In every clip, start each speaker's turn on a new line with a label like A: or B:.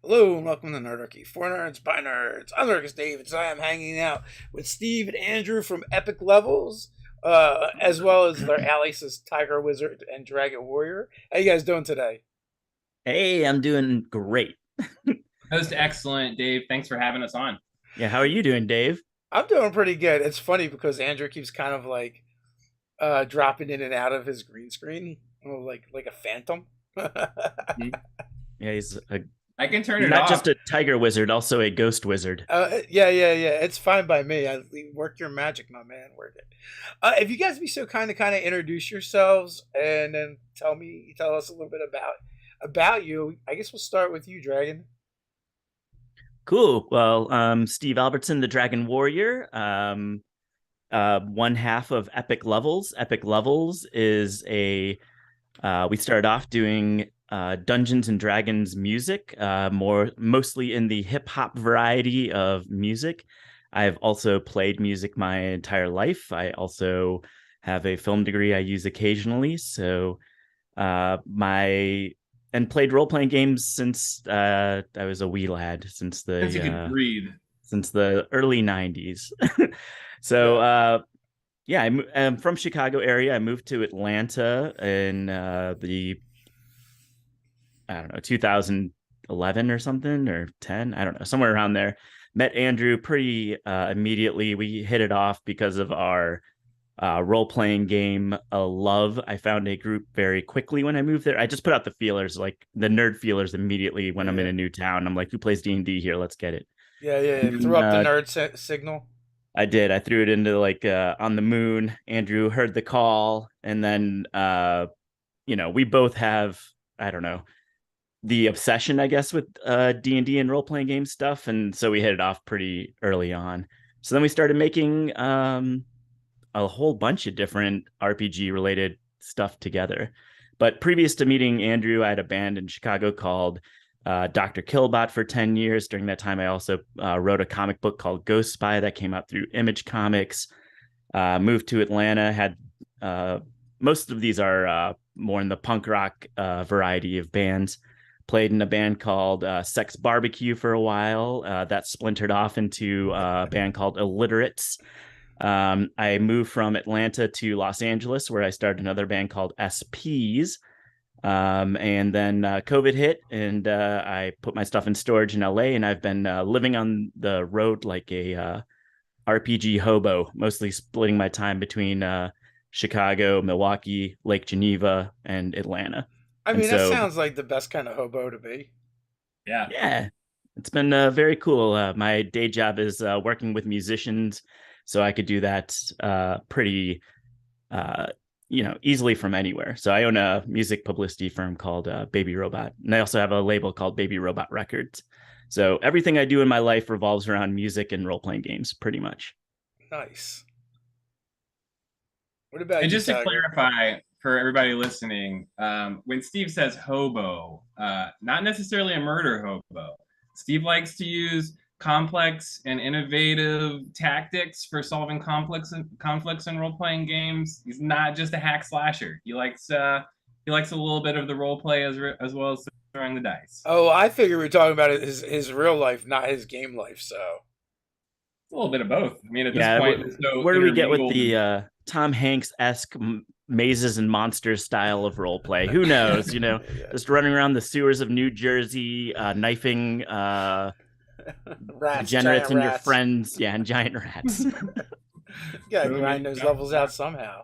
A: Hello and welcome to Nerdarchy. For nerds, by nerds. I'm Nerdarchy Dave, and today I'm hanging out with Steve and Andrew from Epic Levels, as well as their aliases Tiger Wizard and Dragon Warrior. How you guys doing today?
B: Hey, I'm doing great.
C: Most excellent, Dave. Thanks for having us on.
B: Yeah, how are you doing, Dave?
A: I'm doing pretty good. It's funny because Andrew keeps kind of like dropping in and out of his green screen, like a phantom.
B: Mhm. Yeah,
C: I can turn
B: he's
C: it
B: not
C: off.
B: just a tiger wizard, also a ghost wizard.
A: Yeah. It's fine by me. Work your magic, my man. Work it. If you guys be so kind of introduce yourselves and then tell us a little bit about you. I guess we'll start with you, Dragon.
B: Cool. Well, Steve Albertson, the Dragon Warrior, one half of Epic Levels. Epic Levels is we started off doing Dungeons and Dragons music, mostly in the hip hop variety of music. I've also played music my entire life. I also have a film degree I use occasionally. So my and played role playing games since I was a wee lad,
C: Since you could breathe.
B: since the early '90s. So
A: Yeah.
B: yeah, I'm from Chicago area. I moved to Atlanta in the I don't know 2011 or something or 10. I don't know, somewhere around there. Met Andrew pretty immediately. We hit it off because of our role playing game love. I found a group very quickly when I moved there. I just put out the feelers, like the nerd feelers, immediately when I'm in
A: Yeah.
B: a new town. I'm like, who plays D&D here? Let's get it.
A: Yeah. Threw
B: And
A: up the nerd signal.
B: I did. I threw it into like on the moon. Andrew heard the call, and then we both have, I don't know, the obsession, I guess, with D&D and role playing game stuff, and so we hit it off pretty early on. So then we started making a whole bunch of different RPG related stuff together. But previous to meeting Andrew, I had a band in Chicago called Dr. Killbot for 10 years. During that time, I also wrote a comic book called Ghost Spy that came out through Image Comics. Moved to Atlanta, had most of these are more in the punk rock variety of bands. Played in a band called Sex Barbecue for a while. That splintered off into a band called Illiterates. I moved from Atlanta to Los Angeles, where I started another band called SPs. And then COVID hit, and I put my stuff in storage in LA, and I've been living on the road like a RPG hobo, mostly splitting my time between Chicago, Milwaukee, Lake Geneva, and Atlanta.
A: I
B: And
A: mean, that
B: so,
A: sounds like the best kind of hobo to be.
C: Yeah.
B: yeah, it's been very cool. My day job is working with musicians, so I could do that pretty uh, easily from anywhere. So I own a music publicity firm called Baby Robot, and I also have a label called Baby Robot Records. So everything I do in my life revolves around music and role playing games, pretty much.
A: Nice. What about
C: And
A: you,
C: just to
A: Tiger?
C: clarify for everybody listening, when Steve says hobo, not necessarily a murder hobo. Steve likes to use complex and innovative tactics for solving complex conflicts in role-playing games. He's not just a hack slasher. He likes a little bit of the role play as well as throwing the dice.
A: Oh, I figure we are talking about his real life, not his game life. So
C: A little bit of both. I mean, at this
B: Yeah,
C: point, it's so
B: where do we get with
C: intermingled.
B: the Tom Hanks esque mazes and monsters style of role play? Who knows?
A: yeah,
B: Just running around the sewers of New Jersey, knifing
A: rats,
B: degenerates
A: giant
B: and your
A: rats.
B: friends. Yeah, and giant rats.
A: Gotta
C: So
A: grind
C: many
A: those
C: giant
A: levels out
C: rats.
A: somehow.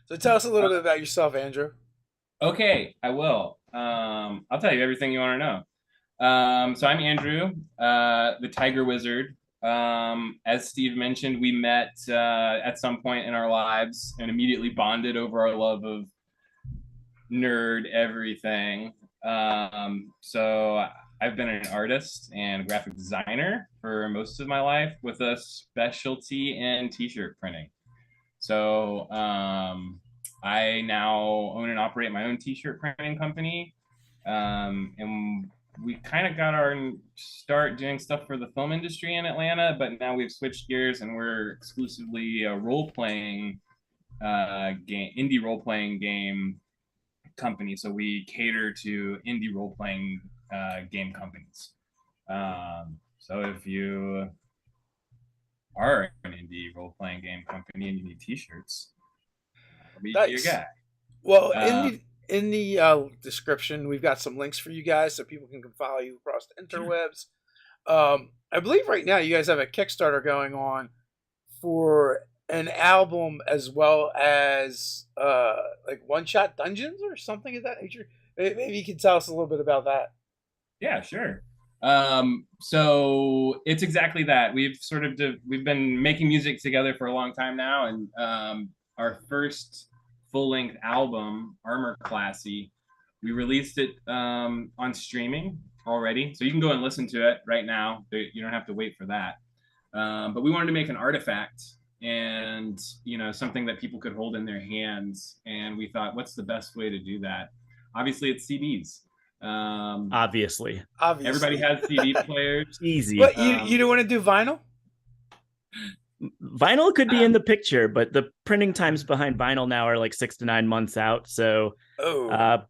A: So tell us a little bit about yourself, Andrew.
C: Okay, I will. I'll tell you everything you want to know. So I'm Andrew, the Tiger Wizard. As Steve mentioned, we met at some point in our lives and immediately bonded over our love of nerd everything. So I've been an artist and graphic designer for most of my life with a specialty in t-shirt printing. So I now own and operate my own t-shirt printing company. And we kind of got our start doing stuff for the film industry in Atlanta, but now we've switched gears and we're exclusively a role playing game, indie role playing game company. So we cater to indie role playing game companies. So if you are an indie role-playing game company and you need t-shirts, I'll be your guy.
A: Well, in the description, we've got some links for you guys so people can follow you across the interwebs. I believe right now you guys have a Kickstarter going on for an album as well as like one-shot dungeons or something of that nature. Maybe you can tell us a little bit about that.
C: Yeah, sure. So it's exactly that. We've been making music together for a long time now, and our first full-length album, Armor Classy, we released it on streaming already, so you can go and listen to it right now. You don't have to wait for that. But we wanted to make an artifact, and something that people could hold in their hands. And we thought, what's the best way to do that? Obviously, it's CDs.
B: Obviously,
C: everybody has CD players.
B: Easy.
A: But you don't want to do vinyl?
B: Vinyl could be in the picture, but the printing times behind vinyl now are like 6 to 9 months out. So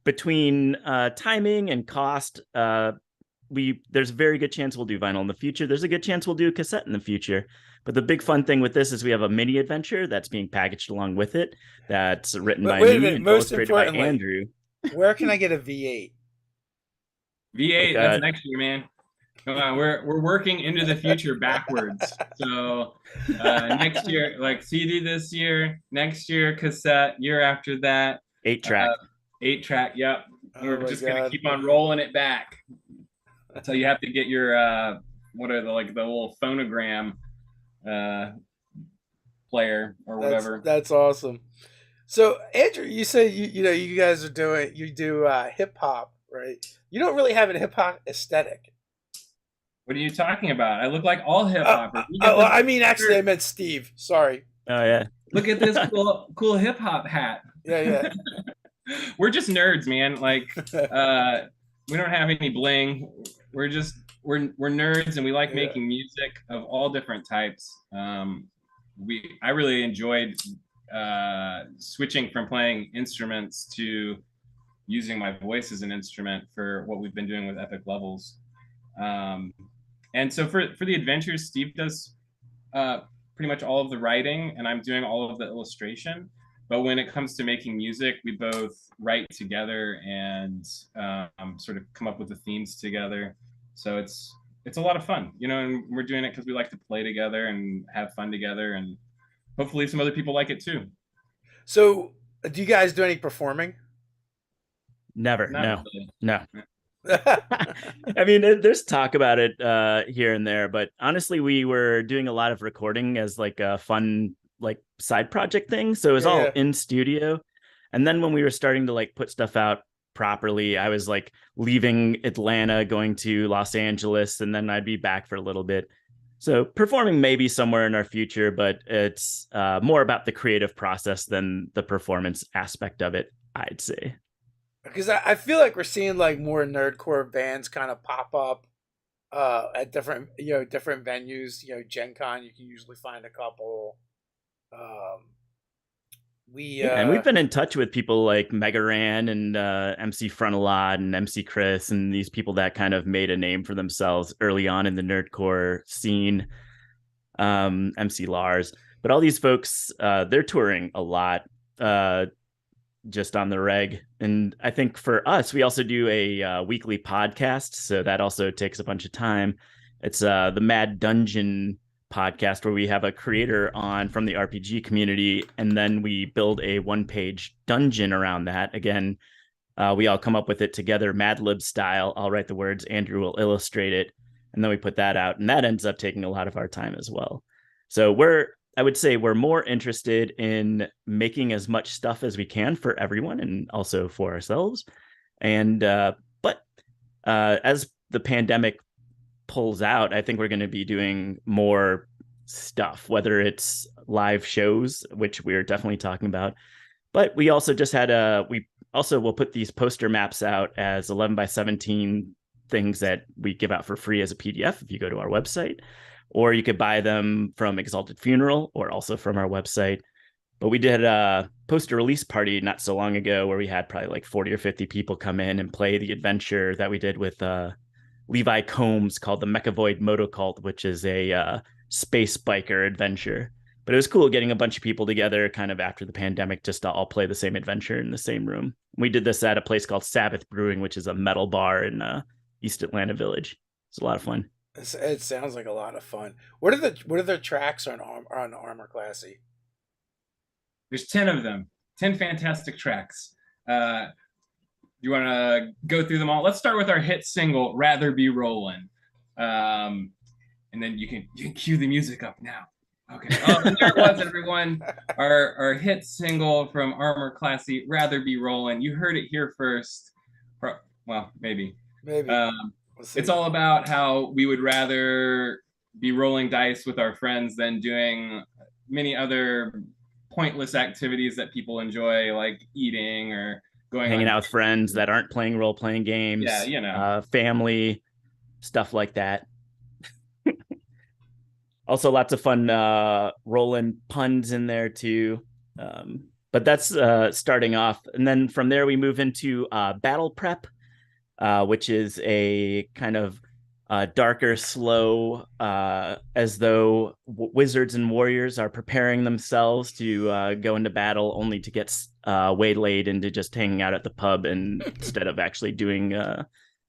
B: between timing and cost, there's a very good chance we'll do vinyl in the future. There's a good chance we'll do a cassette in the future. But the big fun thing with this is we have a mini adventure that's being packaged along with it. That's written by me and illustrated by Andrew.
A: Where can I get a V8?
C: V8, that's next year, man. Come on, we're working into the future backwards. So next year, like CD this year, next year cassette, year after that
B: 8-track.
C: 8-track, yep. We're just gonna keep on rolling it back. So you have to get your what are the little phonogram player or whatever.
A: That's awesome. So Andrew, you say you guys are doing hip hop, right? You don't really have a hip hop aesthetic.
C: What are you talking about? I look like all hip hoppers.
A: I meant Steve. Sorry.
B: Oh yeah.
C: Look at this cool hip hop hat.
A: Yeah.
C: We're just nerds, man. Like we don't have any bling. We're nerds, and we like making music of all different types. I really enjoyed switching from playing instruments to using my voice as an instrument for what we've been doing with Epic Levels. And so for the adventures, Steve does pretty much all of the writing, and I'm doing all of the illustration. But when it comes to making music, we both write together and sort of come up with the themes together. So it's a lot of fun, and we're doing it because we like to play together and have fun together, and hopefully some other people like it too.
A: So do you guys do any performing?
B: Never.
C: Not
B: No. I mean, there's talk about it here and there, but honestly, we were doing a lot of recording as like a fun side project thing. So it was all in studio. And then when we were starting to put stuff out properly, I was leaving Atlanta, going to Los Angeles, and then I'd be back for a little bit. So performing maybe somewhere in our future, but it's more about the creative process than the performance aspect of it, I'd say.
A: Because I feel like we're seeing more nerdcore bands kind of pop up at different venues. Gen Con, you can usually find a couple.
B: And we've been in touch with people like Megaran and MC Frontalot and MC Chris and these people that kind of made a name for themselves early on in the nerdcore scene. MC Lars, but all these folks, they're touring a lot. Just on the reg. And I think for us, we also do a weekly podcast. So that also takes a bunch of time. It's the Mad Dungeon podcast, where we have a creator on from the RPG community, and then we build a 1-page dungeon around that. Again, we all come up with it together, Mad Lib style. I'll write the words, Andrew will illustrate it, and then we put that out. And that ends up taking a lot of our time as well. So I would say we're more interested in making as much stuff as we can for everyone and also for ourselves. And but as the pandemic pulls out, I think we're going to be doing more stuff, whether it's live shows, which we're definitely talking about. But we also just had we'll put these poster maps out as 11 by 17 things that we give out for free as a PDF if you go to our website. Or you could buy them from Exalted Funeral or also from our website. But we did a poster release party not so long ago where we had probably like 40 or 50 people come in and play the adventure that we did with Levi Combs called the Mechavoid Motocult, which is a space biker adventure. But it was cool getting a bunch of people together kind of after the pandemic just to all play the same adventure in the same room. We did this at a place called Sabbath Brewing, which is a metal bar in East Atlanta Village. It's a lot of fun.
A: It sounds like a lot of fun. What are the tracks on Armor Classy?
C: There's 10 of them, 10 fantastic tracks. You want to go through them all? Let's start with our hit single, "Rather Be Rollin'," and then you can cue the music up now. Okay. Oh, and there it was, everyone. Our hit single from Armor Classy, "Rather Be Rollin'." You heard it here first. Well, maybe.
A: Maybe.
C: It's all about how we would rather be rolling dice with our friends than doing many other pointless activities that people enjoy, like eating or
B: hanging out with friends that aren't playing role-playing games.
C: Yeah,
B: family, stuff like that. Also, lots of fun rolling puns in there too. But that's starting off. And then from there, we move into Battle Prep, which is a kind of darker, slow, as though wizards and warriors are preparing themselves to go into battle, only to get waylaid into just hanging out at the pub instead of actually doing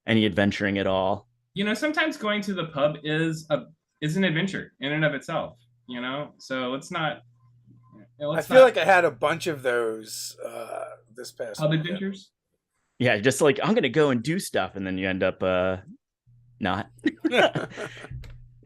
B: any adventuring at all.
C: Sometimes going to the pub is an adventure in and of itself. So let's not.
A: I feel like I had a bunch of those this past
C: pub
A: weekend.
C: adventures.
B: Yeah, just like I'm gonna go and do stuff, and then you end up not.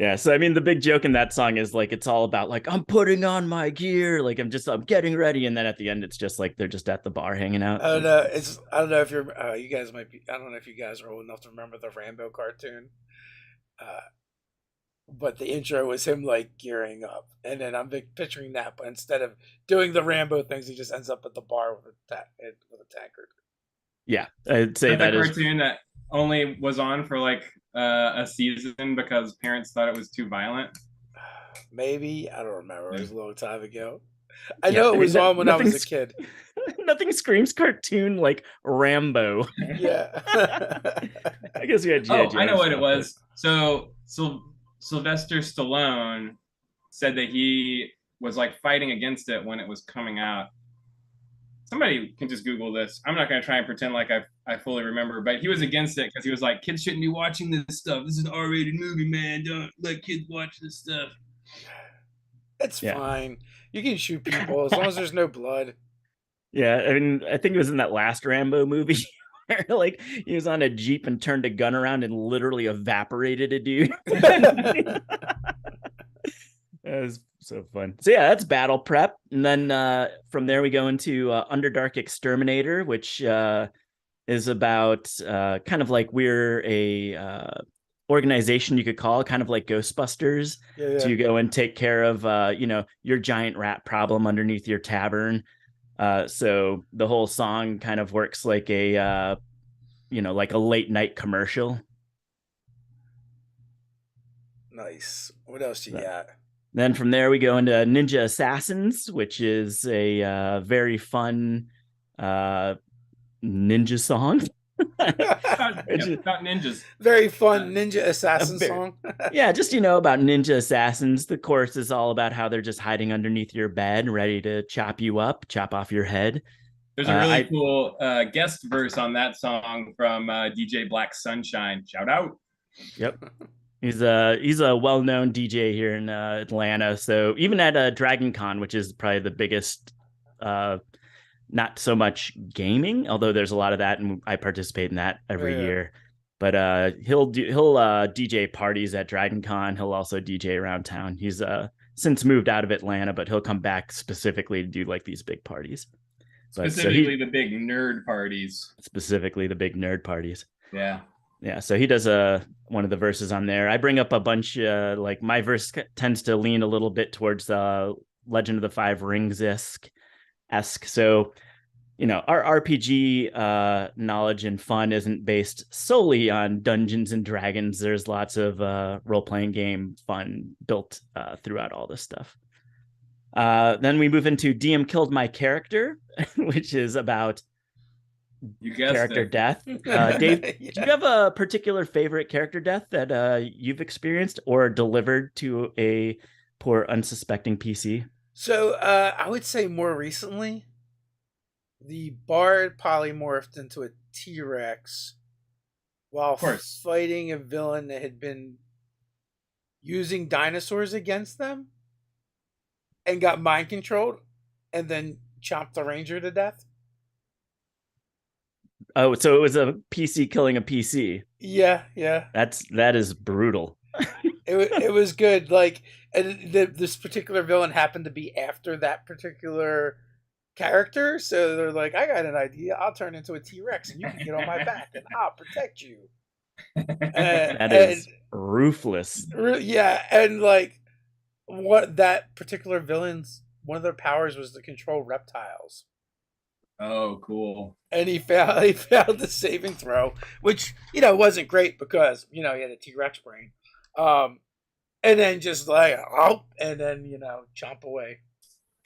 B: Yeah, so I mean the big joke in that song is like it's all about like I'm putting on my gear, like I'm getting ready, and then at the end it's just like they're just at the bar hanging out.
A: I don't know if you're you guys might be. I don't know if you guys are old enough to remember the Rambo cartoon. But the intro was him like gearing up, and then I'm picturing that. But instead of doing the Rambo things, he just ends up at the bar with a tankard.
B: Yeah, I'd say that is
C: cartoon that only was on for like a season because parents thought it was too violent.
A: Maybe, I don't remember. It was a long time ago. I know it was on when I was a kid.
B: Nothing screams cartoon like Rambo.
A: Yeah.
B: I guess we had G.I. Joe.
C: I know what it was. So Sylvester Stallone said that he was like fighting against it when it was coming out. Somebody can just Google this. I'm not going to try and pretend like I fully remember, but he was against it because he was like, kids shouldn't be watching this stuff. This is an R-rated movie, man. Don't let kids watch this stuff.
A: It's fine. You can shoot people as long as there's no blood.
B: Yeah, I mean, I think it was in that last Rambo movie where like he was on a Jeep and turned a gun around and literally evaporated a dude. That was so fun. So yeah, that's Battle Prep. And then from there we go into Underdark Exterminator, which is about kind of like we're a organization you could call kind of like Ghostbusters to go and take care of your giant rat problem underneath your tavern. So the whole song kind of works like a like a late night commercial.
A: Nice. What else you got?
B: Then from there we go into Ninja Assassins, which is a very fun ninja song.
C: About ninjas.
A: Very fun ninja assassin song.
B: Yeah, just about ninja assassins. The chorus is all about how they're just hiding underneath your bed, ready to chop you up, chop off your head.
C: There's a really cool guest verse on that song from DJ Black Sunshine. Shout out.
B: Yep. He's a well-known DJ here in Atlanta. So even at Dragon Con, which is probably the biggest, not so much gaming, although there's a lot of that, and I participate in that every year. But he'll DJ parties at Dragon Con. He'll also DJ around town. He's since moved out of Atlanta, but he'll come back specifically to do like these big parties.
C: Specifically the big nerd parties.
B: Specifically the big nerd parties.
C: Yeah.
B: Yeah, so he does one of the verses on there. I bring up a bunch, like my verse tends to lean a little bit towards Legend of the Five Rings-esque. So, our RPG knowledge and fun isn't based solely on Dungeons and Dragons. There's lots of role-playing game fun built throughout all this stuff. Then we move into DM Killed My Character, which is about
C: You guessed
B: character
C: it.
B: death. Dave,
A: Yeah.
B: do you have a particular favorite character death that you've experienced or delivered to a poor unsuspecting PC?
A: So I would say more recently, the bard polymorphed into a T-Rex while
C: Of course.
A: fighting a villain that had been using dinosaurs against them and got mind controlled and then chomped the ranger to death.
B: Oh, so it was a PC killing a PC.
A: Yeah, yeah.
B: That is brutal.
A: It was good. Like, and this particular villain happened to be after that particular character, so they're like, "I got an idea. I'll turn into a T-Rex, and you can get on my back, and I'll protect you."
B: That is ruthless.
A: Yeah, and like, what that particular villain's one of their powers was to control reptiles,
C: Oh, cool.
A: and he failed the saving throw, which wasn't great because he had a T-Rex brain. And then just like, and then chomp away.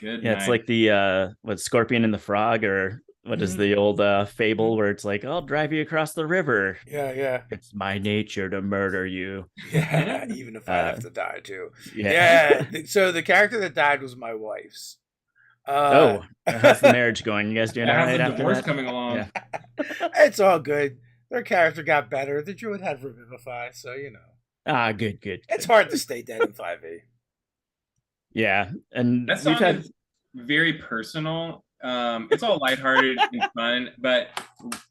C: Good.
B: Yeah, it's like the what Scorpion and the Frog, or what is the old fable where it's like, I'll drive you across the river.
A: Yeah.
B: It's my nature to murder you.
A: Yeah, even if I have to die too.
B: Yeah.
A: So the character that died was my wife's.
B: How's the marriage going? You guys doing all
C: How's
B: right
C: the
B: after
C: divorce
B: that?
C: coming along?
B: Yeah.
A: It's all good. Their character got better. The druid had Revivify, so
B: Ah, good.
A: it's hard to stay dead in 5e.
B: Yeah, and
C: That song is very personal. It's all lighthearted and fun, but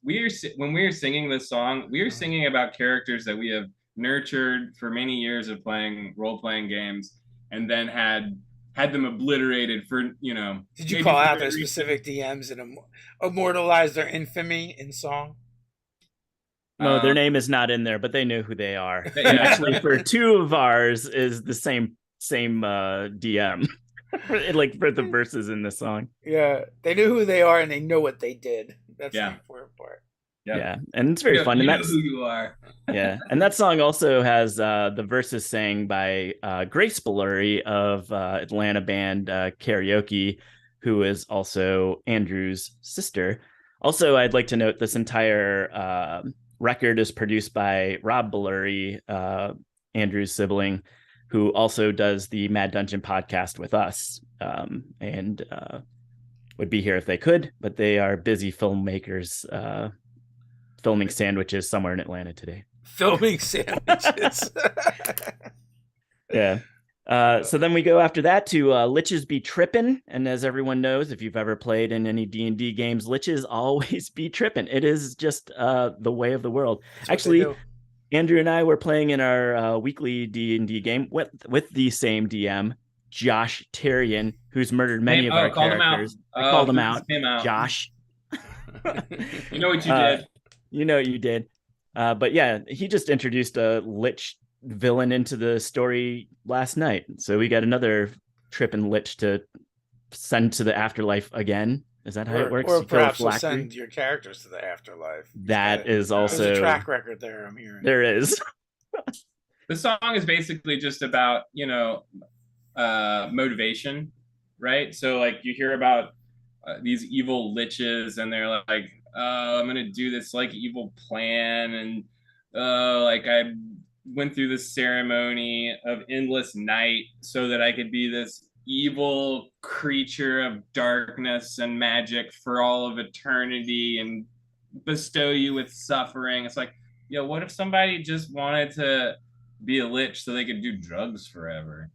C: when we are singing this song, we are singing about characters that we have nurtured for many years of playing role-playing games, and then had them obliterated for
A: Did you call out their specific DMs and immortalize their infamy in song?
B: No, their name is not in there, but they know who they are.
C: Yeah.
B: Actually, for two of ours is the same DM, like for the verses in the song.
A: Yeah, they knew who they are and they know what they did. That's the important part.
B: Yeah, and it's very fun. And that's
C: who you are.
B: Yeah, and that song also has the verses sang by Grace Bellury of Atlanta band Karaoke, who is also Andrew's sister. Also, I'd like to note this entire record is produced by Rob Bellury, Andrew's sibling, who also does the Mad Dungeon podcast with us, and would be here if they could, but they are busy filmmakers filming sandwiches somewhere in Atlanta today.
A: Filming sandwiches.
B: Yeah. So then we go after that to Liches Be Trippin'. And as everyone knows, if you've ever played in any D&D games, Liches always be trippin'. It is just the way of the world. Actually, Andrew and I were playing in our weekly D&D game with the same DM, Josh Terrian, who's murdered many of our characters. I called him out. Josh.
C: You know what you did.
B: You know you did. But yeah, he just introduced a lich villain into the story last night. So we got another trippin' lich to send to the afterlife again. Is that how it works?
A: Or perhaps we'll send your characters to the afterlife.
B: That is also...
A: There's a track record there, I'm hearing.
B: There is.
C: The song is basically just about, motivation, right? So like you hear about these evil liches and they're like, oh, I'm going to do this like evil plan. And like I went through this ceremony of endless night so that I could be this evil creature of darkness and magic for all of eternity and bestow you with suffering. It's like, what if somebody just wanted to be a lich so they could do drugs forever,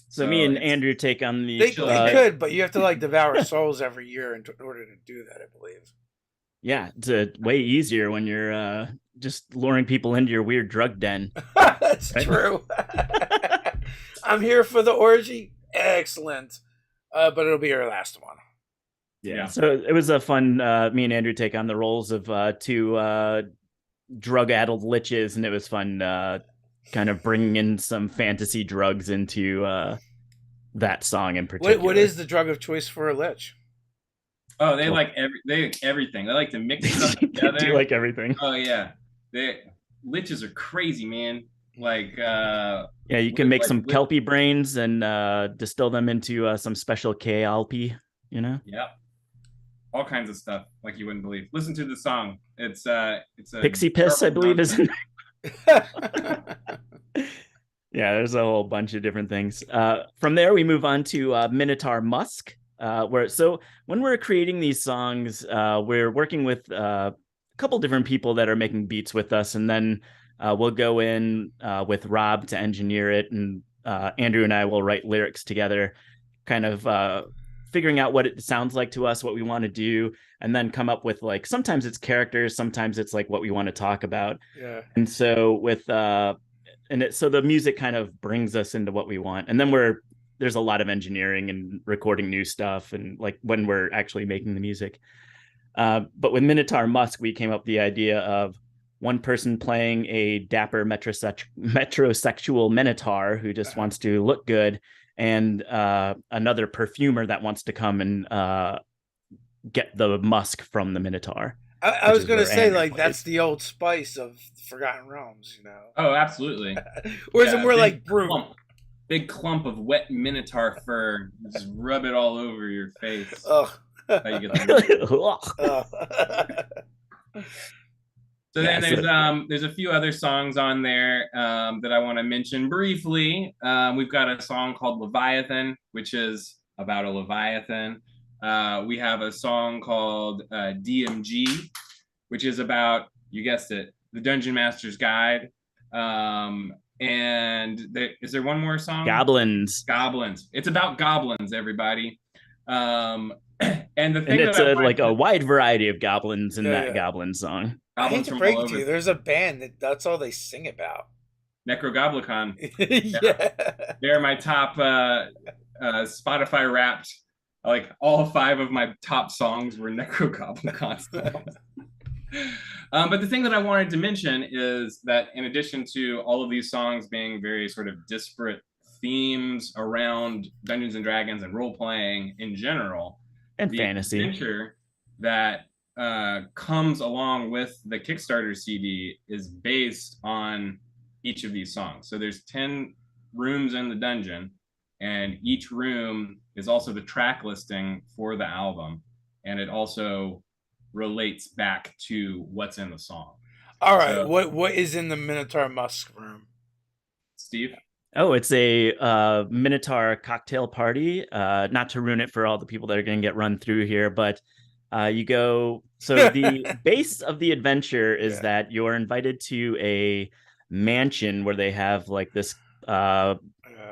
B: So me and Andrew take on the...
A: They could, but you have to devour souls every year in order to do that, I believe.
B: Yeah, it's way easier when you're just luring people into your weird drug den.
A: That's true. I'm here for the orgy. Excellent. But it'll be our last one.
B: Yeah. So it was a fun, me and Andrew take on the roles of two drug-addled liches, and it was fun kind of bringing in some fantasy drugs into that song in particular.
A: What is the drug of choice for a lich?
C: Oh, they like everything. They like to mix stuff together.
B: They do like everything.
C: Oh yeah, liches are crazy, man. Like
B: Yeah, you can make some kelpie brains and distill them into some special KLP, you know?
C: Yeah, all kinds of stuff like you wouldn't believe. Listen to the song. It's a
B: Pixie piss, I believe, is in Yeah, there's a whole bunch of different things. From there, we move on to Minotaur Musk, when we're creating these songs, we're working with a couple different people that are making beats with us, and then we'll go in with Rob to engineer it, and Andrew and I will write lyrics together, kind of figuring out what it sounds like to us, what we want to do, and then come up with like sometimes it's characters, sometimes it's like what we want to talk about.
A: Yeah.
B: And so so the music kind of brings us into what we want, and then there's a lot of engineering and recording new stuff, and like when we're actually making the music. But with Minotaur Musk, we came up with the idea of one person playing a dapper metrosexual minotaur who just wants to look good, and another perfumer that wants to come and get the musk from the minotaur.
A: I was going to say, like, that's the Old Spice of Forgotten Realms, you know?
C: Oh, absolutely.
A: Or is it more like brew?
C: Big clump of wet minotaur fur. Just rub it all over your face.
A: Ugh.
C: How you get So then there's a few other songs on there that I want to mention briefly. We've got a song called Leviathan, which is about a Leviathan. We have a song called DMG, which is about, you guessed it, the Dungeon Master's Guide. Is there one more song?
B: Goblins.
C: It's about goblins, everybody. And
B: it's like a wide variety of goblins in that goblin song.
A: I hate to break it to you, there's a band that's all they sing about.
C: Necrogoblicon.
A: Yeah.
C: They're my top Spotify Wrapped. Like all 5 of my top songs were Necrogoblicon songs. But the thing that I wanted to mention is that in addition to all of these songs being very sort of disparate themes around Dungeons and Dragons and role-playing in general,
B: and
C: the
B: fantasy
C: adventure that comes along with the Kickstarter CD is based on each of these songs. So there's 10 rooms in the dungeon, and each room is also the track listing for the album, and it also relates back to what's in the song.
A: All right, so, what is in the Minotaur Musk room,
C: Steve?
B: Oh, it's a Minotaur cocktail party. Not to ruin it for all the people that are going to get run through here, but you go. So the base of the adventure is that you're invited to a mansion where they have like this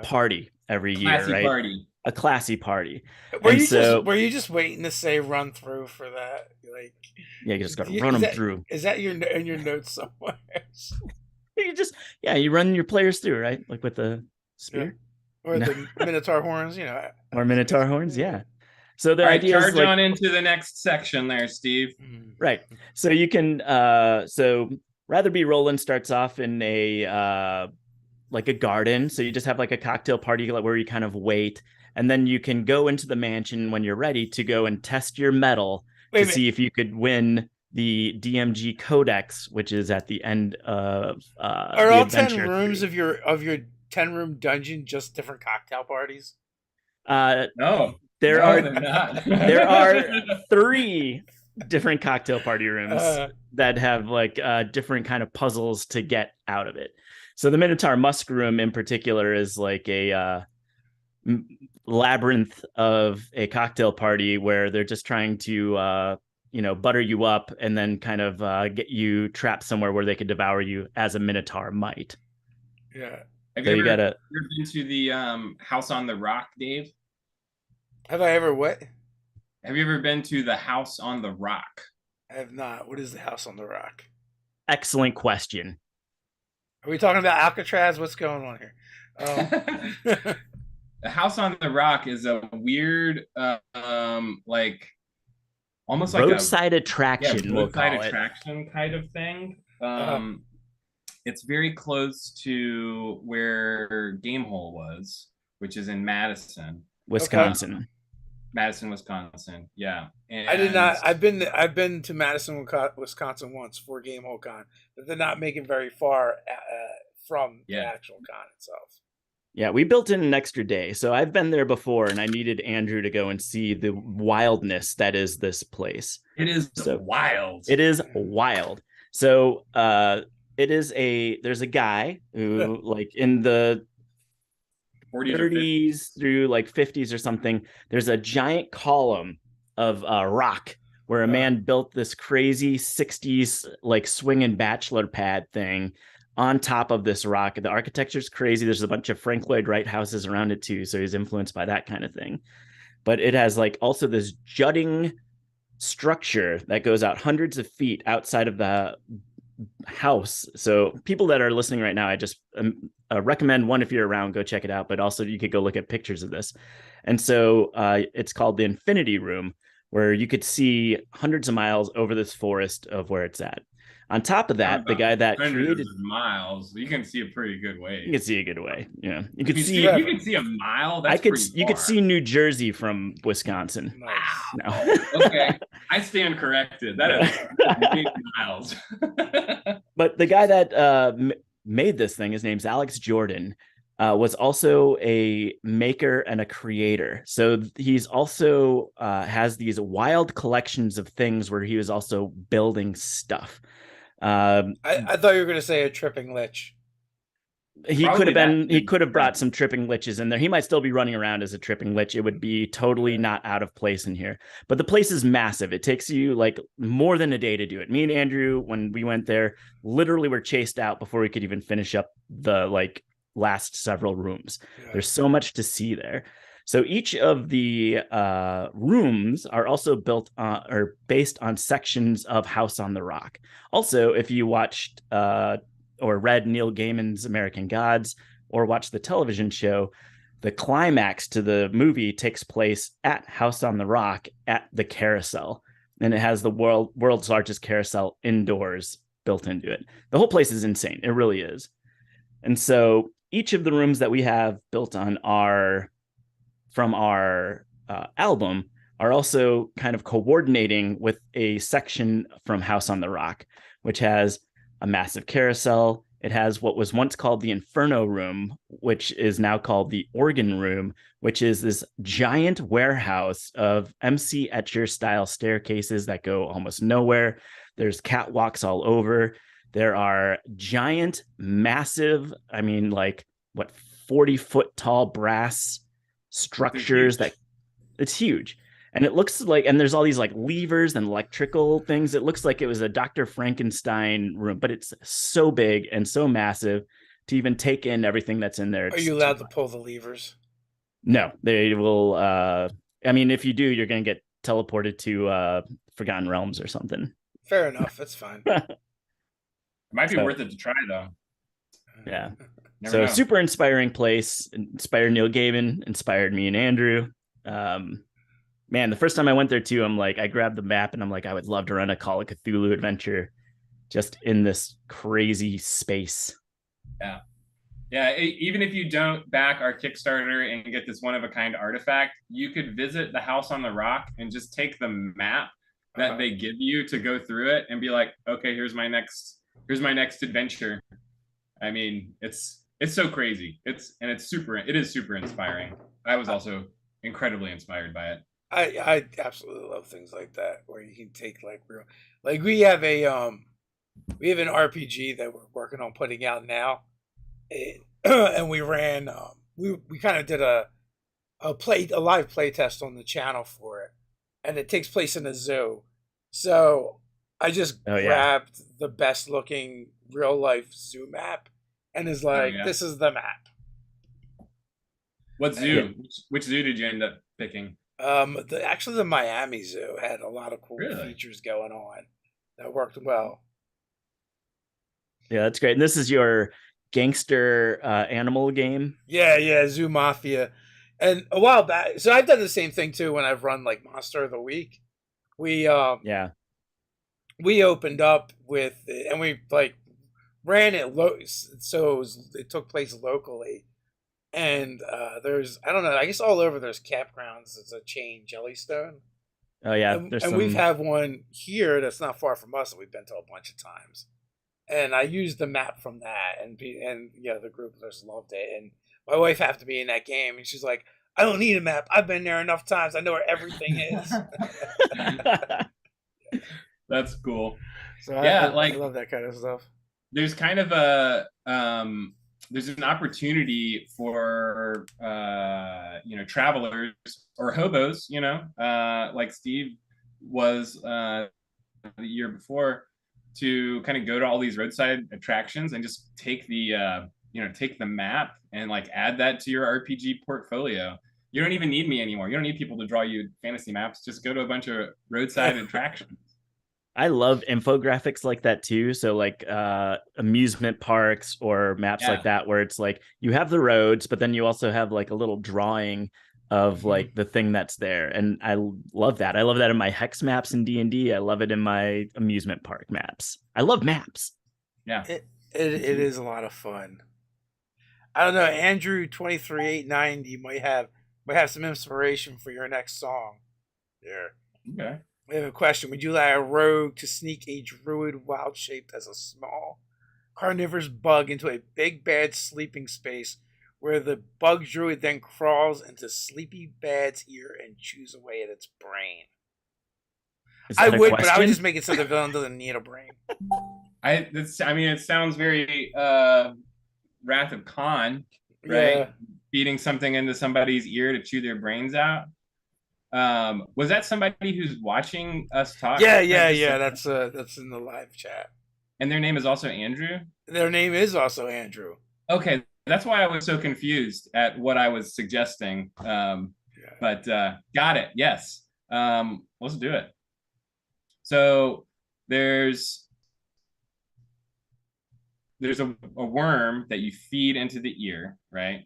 B: party every year, right?
C: Party.
B: A classy party.
A: Were you just waiting to say run through for that? Like,
B: yeah, you just got to run them through.
A: Is that in your notes somewhere?
B: You run your players through, right? Like with the spear.
A: Or the Minotaur horns, you know.
B: Or Minotaur horns, yeah. So the idea
C: charge
B: is like,
C: on into the next section there, Steve.
B: Right. So you can so Rather Be Rollin' starts off in a like a garden. So you just have like a cocktail party where you kind of wait, and then you can go into the mansion when you're ready to go and test your mettle to see if you could win the DMG Codex, which is at the end of
A: Are all 10 rooms of your 10-room dungeon just different cocktail parties?
C: No.
B: There are 3 different cocktail party rooms that have like different kind of puzzles to get out of it. So the Minotaur Musk room in particular is like a labyrinth of a cocktail party where they're just trying to butter you up and then kind of get you trapped somewhere where they could devour you as a Minotaur might.
C: Yeah. Have you ever been to the House on the Rock, Dave?
A: Have I ever what?
C: Have you ever been to the House on the Rock?
A: I have not. What is the House on the Rock?
B: Excellent question.
A: Are we talking about Alcatraz? What's going on here?
C: The House on the Rock is a weird, like almost like
B: roadside attraction.
C: Roadside attraction kind of thing. It's very close to where Gamehole was, which is in Madison,
B: Wisconsin.
C: Madison, Wisconsin. Yeah. And
A: I did not. I've been to Madison, Wisconsin once for Gamehole Con, but they're not making very far from the actual con itself.
B: Yeah, we built in an extra day. So I've been there before, and I needed Andrew to go and see the wildness that is this place.
C: It is wild.
B: It is wild. So there's a guy who like in the 30s through like 50s or something, there's a giant column of rock where a man built this crazy 60s like swinging bachelor pad thing on top of this rock. The architecture's crazy. There's a bunch of Frank Lloyd Wright houses around it too, so he's influenced by that kind of thing. But it has like also this jutting structure that goes out hundreds of feet outside of the house. So people that are listening right now, I just recommend, one, if you're around, go check it out, but also you could go look at pictures of this. And so it's called the Infinity Room, where you could see hundreds of miles over this forest of where it's at. On top of that, the guy that created
C: miles, you can see a pretty good way.
B: You can see a good way. Yeah, you can see
C: a mile. That's
B: you could see New Jersey from Wisconsin.
C: Wow.
B: No.
C: Okay, I stand corrected. That is 8 miles.
B: But the guy that made this thing, his name's Alex Jordan, was also a maker and a creator. So he's also has these wild collections of things where he was also building stuff.
A: I thought you were going to say a tripping lich.
B: He could have brought some tripping liches in there. He might still be running around as a tripping lich. It would be totally not out of place in here. But the place is massive. It takes you like more than a day to do it. Me and Andrew, when we went there, literally were chased out before we could even finish up the like last several rooms. Yeah. There's so much to see there. So each of the rooms are also built on or based on sections of House on the Rock. Also, if you watched or read Neil Gaiman's American Gods or watched the television show, the climax to the movie takes place at House on the Rock at the carousel. And it has the world's largest carousel indoors built into it. The whole place is insane. It really is. And so each of the rooms that we have built on from our album are also kind of coordinating with a section from House on the Rock, which has a massive carousel. It has what was once called the Inferno Room, which is now called the Organ Room, which is this giant warehouse of MC Etcher style staircases that go almost nowhere. There's catwalks all over. There are giant, massive, 40-foot tall brass structures that it's huge. And it looks like, and there's all these like levers and electrical things. It looks like it was a Dr. Frankenstein room, but it's so big and so massive to even take in everything that's in there.
A: Are you allowed to pull the levers?
B: No, they will. If you do, you're going to get teleported to Forgotten Realms or something.
A: Fair enough. That's fine.
C: It might be worth it to try, though.
B: Yeah. So super inspiring place. Inspired Neil Gaiman. Inspired me and Andrew. Man, the first time I went there too, I'm like, I grabbed the map and I'm like, I would love to run a Call of Cthulhu adventure just in this crazy space.
C: Yeah. Yeah. Even if you don't back our Kickstarter and get this one-of-a-kind artifact, you could visit the House on the Rock and just take the map that they give you to go through it and be like, okay, here's my next adventure. I mean, it's so crazy. It is super inspiring. I was also incredibly inspired by it.
A: I absolutely love things like that where you can take we have an RPG that we're working on putting out now, and we ran we kind of did a live play test on the channel for it, and it takes place in a zoo. So I just grabbed the best looking real life zoo map and is like, this is the map.
C: What zoo? Which zoo did you end up picking?
A: The Miami Zoo had a lot of cool features going on that worked well.
B: Yeah, that's great. And this is your gangster animal game?
A: Yeah, Zoo Mafia. And a while back, so I've done the same thing too when I've run like Monster of the Week. We opened up with it, and we like ran it so it took place locally. And there's, I don't know, I guess all over there's campgrounds. There's a chain, Jellystone.
B: Oh yeah,
A: and we've had one here that's not far from us that we've been to a bunch of times. and I used the map from that, and the group just loved it. And my wife happened to be in that game, and she's like, "I don't need a map. I've been there enough times. I know where everything is."
C: That's cool.
A: So
C: yeah,
A: I love that kind of stuff.
C: There's kind of a there's an opportunity for travelers or hobos, like Steve was the year before, to kind of go to all these roadside attractions and just take the take the map and like add that to your RPG portfolio. You don't even need me anymore. You don't need people to draw you fantasy maps. Just go to a bunch of roadside attractions.
B: I love infographics like that too. So like amusement parks or maps like that, where it's like you have the roads, but then you also have like a little drawing of like the thing that's there. And I love that. I love that in my hex maps in D&D. I love it in my amusement park maps. I love maps.
C: Yeah.
A: It is a lot of fun. I don't know, Andrew 23890 might have some inspiration for your next song. There.
C: Okay.
A: We have a question. Would you like a rogue to sneak a druid wild shaped as a small carnivorous bug into a big bad sleeping space where the bug druid then crawls into sleepy bad's ear and chews away at its brain? I would, but I would just make it so the villain doesn't need a brain.
C: It sounds very Wrath of Khan, right?
A: Yeah.
C: Feeding something into somebody's ear to chew their brains out. Was that somebody who's watching us talk?
A: Yeah. That's in the live chat.
C: And their name is also Andrew?
A: Their name is also Andrew.
C: Okay, that's why I was so confused at what I was suggesting. But got it. Yes. Let's do it. So there's a worm that you feed into the ear, right?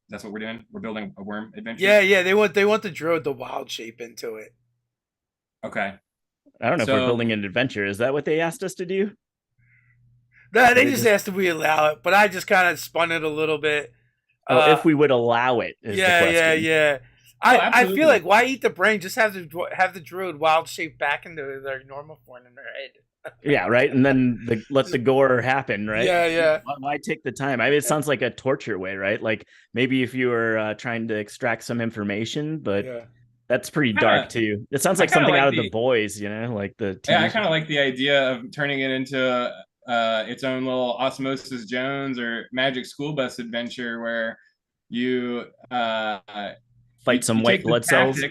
C: That's what we're doing. We're building a worm adventure.
A: Yeah. They want the druid the wild shape into it.
C: Okay.
B: I don't know if we're building an adventure. Is that what they asked us to do?
A: No, they just asked if we allow it, but I just kind of spun it a little bit.
B: If we would allow it. Is the question.
A: Yeah. I feel like, why eat the brain? Just have the druid wild shape back into their normal form in their head.
B: Yeah, right. And then let the gore happen, right?
A: Yeah.
B: Why take the time? I mean, it sounds like a torture way, right? Like maybe if you were trying to extract some information, but that's pretty dark too. It sounds like something out of The Boys, like the TV.
C: Yeah, I kind of like the idea of turning it into its own little Osmosis Jones or Magic School Bus adventure where you
B: fight some white blood cells.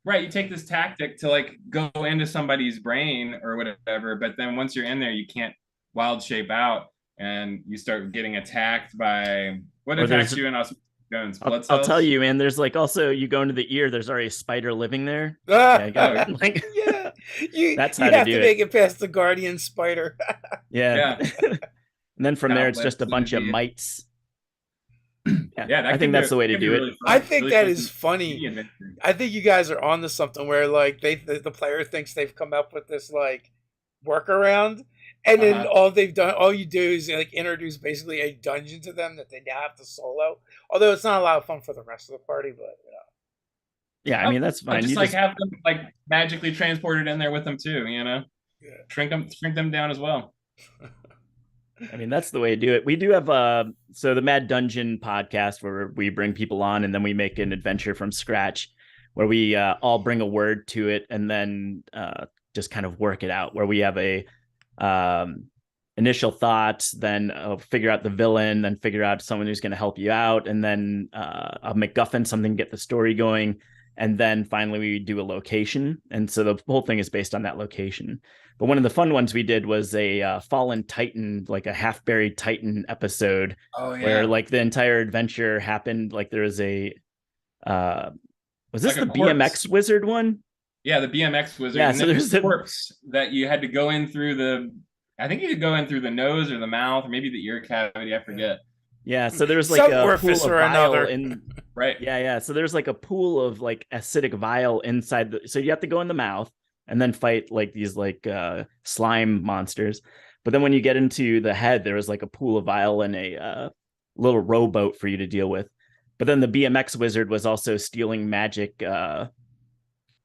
C: Right, you take this tactic to like go into somebody's brain or whatever, but then once you're in there, you can't wild shape out, and you start getting attacked by what attacks you in Osmosis blood cells.
B: I'll tell you, man. There's like also you go into the ear. There's already a spider living there.
A: That's how
B: to
A: do
B: it.
A: You have to make it past the guardian spider.
B: Yeah. And then from there, it's just a bunch of mites. I think that's the way to do it.
C: Really
A: I think that is funny. I think you guys are onto something where like the player thinks they've come up with this like workaround, and then all you do is like introduce basically a dungeon to them that they now have to solo. Although it's not a lot of fun for the rest of the party, but
B: yeah, I mean that's fine.
C: Just have them like magically transported in there with them too. Shrink them down as well.
B: I mean, that's the way to do it. We do have the Mad Dungeon podcast where we bring people on and then we make an adventure from scratch where we all bring a word to it and then just kind of work it out, where we have a initial thoughts, then figure out the villain, then figure out someone who's going to help you out, and then a MacGuffin, something to get the story going. And then finally we do a location. And so the whole thing is based on that location. But one of the fun ones we did was a Fallen Titan, like a half-buried Titan episode where like the entire adventure happened. Like there was was this like the BMX wizard one?
C: Yeah, the BMX wizard.
B: Yeah,
C: and so there's a corpse that you had to go in through I think you could go in through the nose or the mouth or maybe the ear cavity. I forget.
B: Yeah, so there was like a pool of bile
C: right.
B: Yeah. So there's like a pool of like acidic bile inside so you have to go in the mouth and then fight like these like slime monsters. But then when you get into the head, there was like a pool of bile and a little rowboat for you to deal with. But then the BMX wizard was also stealing magic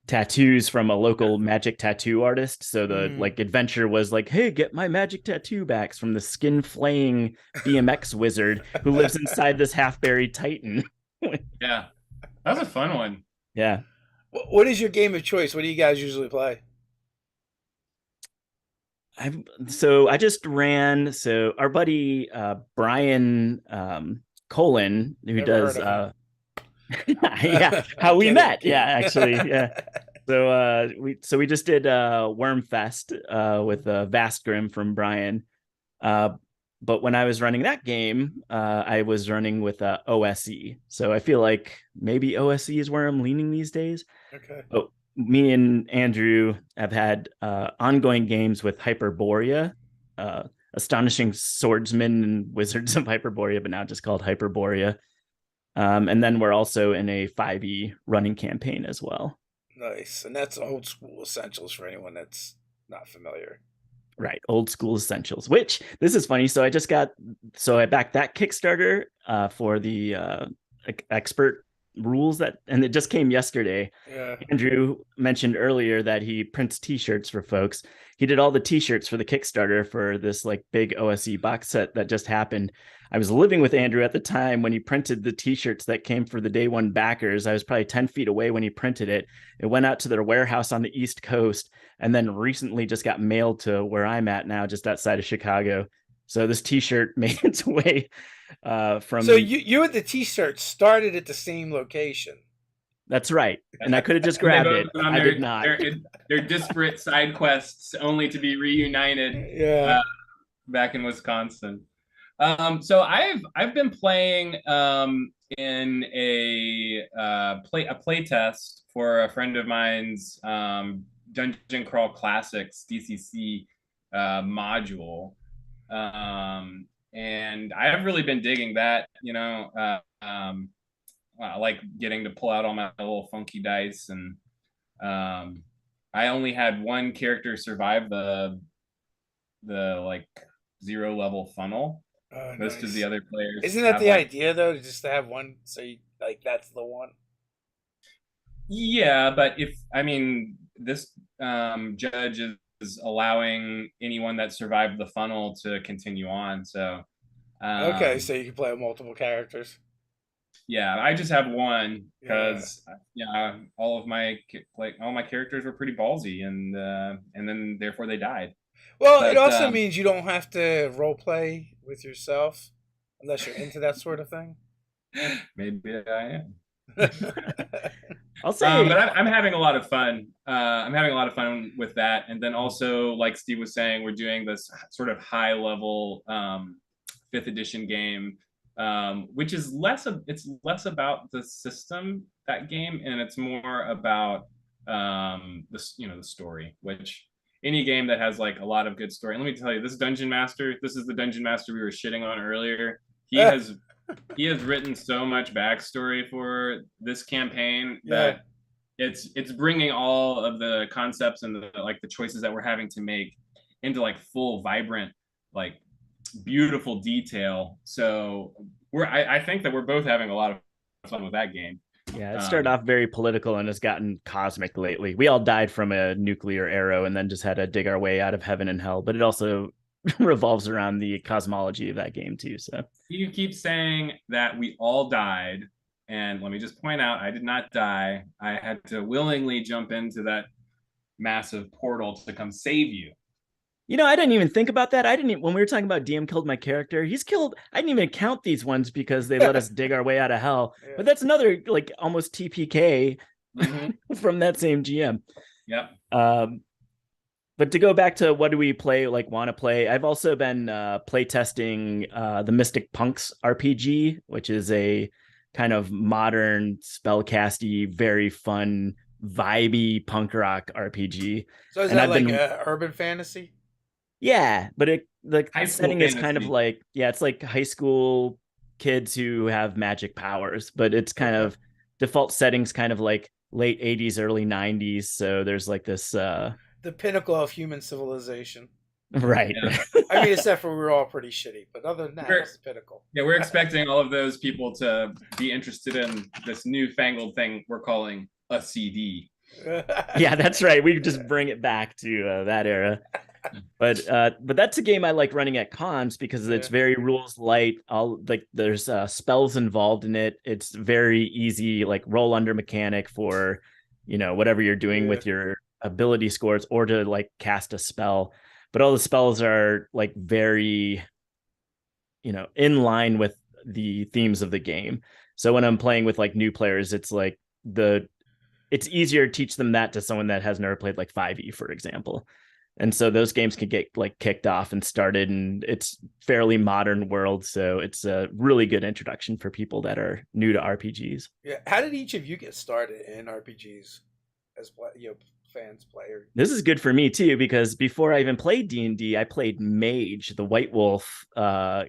B: tattoos from a local magic tattoo artist. So the like adventure was like, hey, get my magic tattoo backs from the skin flaying BMX wizard who lives inside this half buried Titan.
C: Yeah, that was a fun one.
B: Yeah.
A: What is your game of choice? What do you guys usually play?
B: So I just ran. So our buddy Brian Colin, who
A: Never
B: does
A: heard
B: yeah, how we met.
A: Kidding.
B: Yeah, actually, yeah. So we just did Wormfest with Vastgrim from Brian. But when I was running that game, I was running with OSE. So I feel like maybe OSE is where I'm leaning these days.
A: Okay.
B: But me and Andrew have had ongoing games with Hyperborea, Astonishing Swordsmen and Wizards of Hyperborea, but now just called Hyperborea. And then we're also in a 5e running campaign as well.
A: Nice. And that's old school essentials for anyone that's not familiar.
B: Right. Old school essentials, which this is funny. So I backed that Kickstarter for the expert rules and it just came yesterday.
A: Yeah.
B: Andrew mentioned earlier that he prints t-shirts for folks. He did all the t-shirts for the Kickstarter for this like big OSE box set that just happened. I was living with Andrew at the time when he printed the t-shirts that came for the day one backers. I was probably 10 feet away when he printed it. It went out to their warehouse on the East Coast and then recently just got mailed to where I'm at now, just outside of Chicago. So this t-shirt made its way from.
A: So you and the t-shirt started at the same location.
B: That's right. And I could have just grabbed it. I did not.
C: They're disparate side quests only to be reunited.
A: Yeah.
C: Back in Wisconsin. So I've been playing in a play test for a friend of mine's Dungeon Crawl Classics DCC module, and I've really been digging that. I like getting to pull out all my little funky dice, and I only had one character survive the like 0 level funnel. Most of the other players.
A: Isn't that the idea though, just to have one? So you like that's the one.
C: Yeah, but this judge is allowing anyone that survived the funnel to continue on. So
A: okay, so you can play with multiple characters.
C: Yeah, I just have one because all my characters were pretty ballsy, and then therefore they died.
A: Well, it also means you don't have to role play with yourself unless you're into that sort of thing.
C: Maybe I am.
B: I'll say,
C: but I'm having a lot of fun. I'm having a lot of fun with that, and then also, like Steve was saying, we're doing this sort of high level 5th edition game, which is less about the system, that game, and it's more about the story, which. Any game that has like a lot of good story. And let me tell you, this is the Dungeon Master we were shitting on earlier. He has written so much backstory for this campaign that it's bringing all of the concepts and the choices that we're having to make into like full, vibrant, like beautiful detail. So I think that we're both having a lot of fun with that game.
B: Yeah, it started off very political and has gotten cosmic lately. We all died from a nuclear arrow and then just had to dig our way out of heaven and hell. But it also revolves around the cosmology of that game too. So
C: you keep saying that we all died, and let me just point out, I did not die. I had to willingly jump into that massive portal to come save you.
B: I didn't even think about that. When we were talking about DM killed my character, he's killed. I didn't even count these ones because they let us dig our way out of hell. Yeah. But that's another like almost TPK from that same GM.
C: Yep.
B: But to go back to what do we play, want to play, I've also been play testing the Mystic Punks RPG, which is a kind of modern spellcasty, very fun, vibey punk rock RPG.
A: So is that like urban fantasy?
B: Yeah, but the setting is kind of like, it's like high school kids who have magic powers, but it's kind of default settings kind of like late 80s, early 90s. So there's like this the
A: pinnacle of human civilization.
B: Right.
C: Yeah.
A: I mean, except for we're all pretty shitty, but other than that, it's the pinnacle.
C: Yeah, we're expecting all of those people to be interested in this newfangled thing we're calling a CD.
B: Yeah, that's right. We just bring it back to that era. But that's a game I like running at cons because it's very rules light. All like there's spells involved in it. It's very easy, like roll under mechanic for, whatever you're doing with your ability scores or to like cast a spell. But all the spells are like very, in line with the themes of the game. So when I'm playing with like new players, it's like it's easier to teach them that to someone that has never played like 5e, for example. And so those games can get like kicked off and started, and it's fairly modern world. So it's a really good introduction for people that are new to RPGs.
A: Yeah. How did each of you get started in RPGs as fans, players?
B: This is good for me too, because before I even played D&D, I played Mage, the White Wolf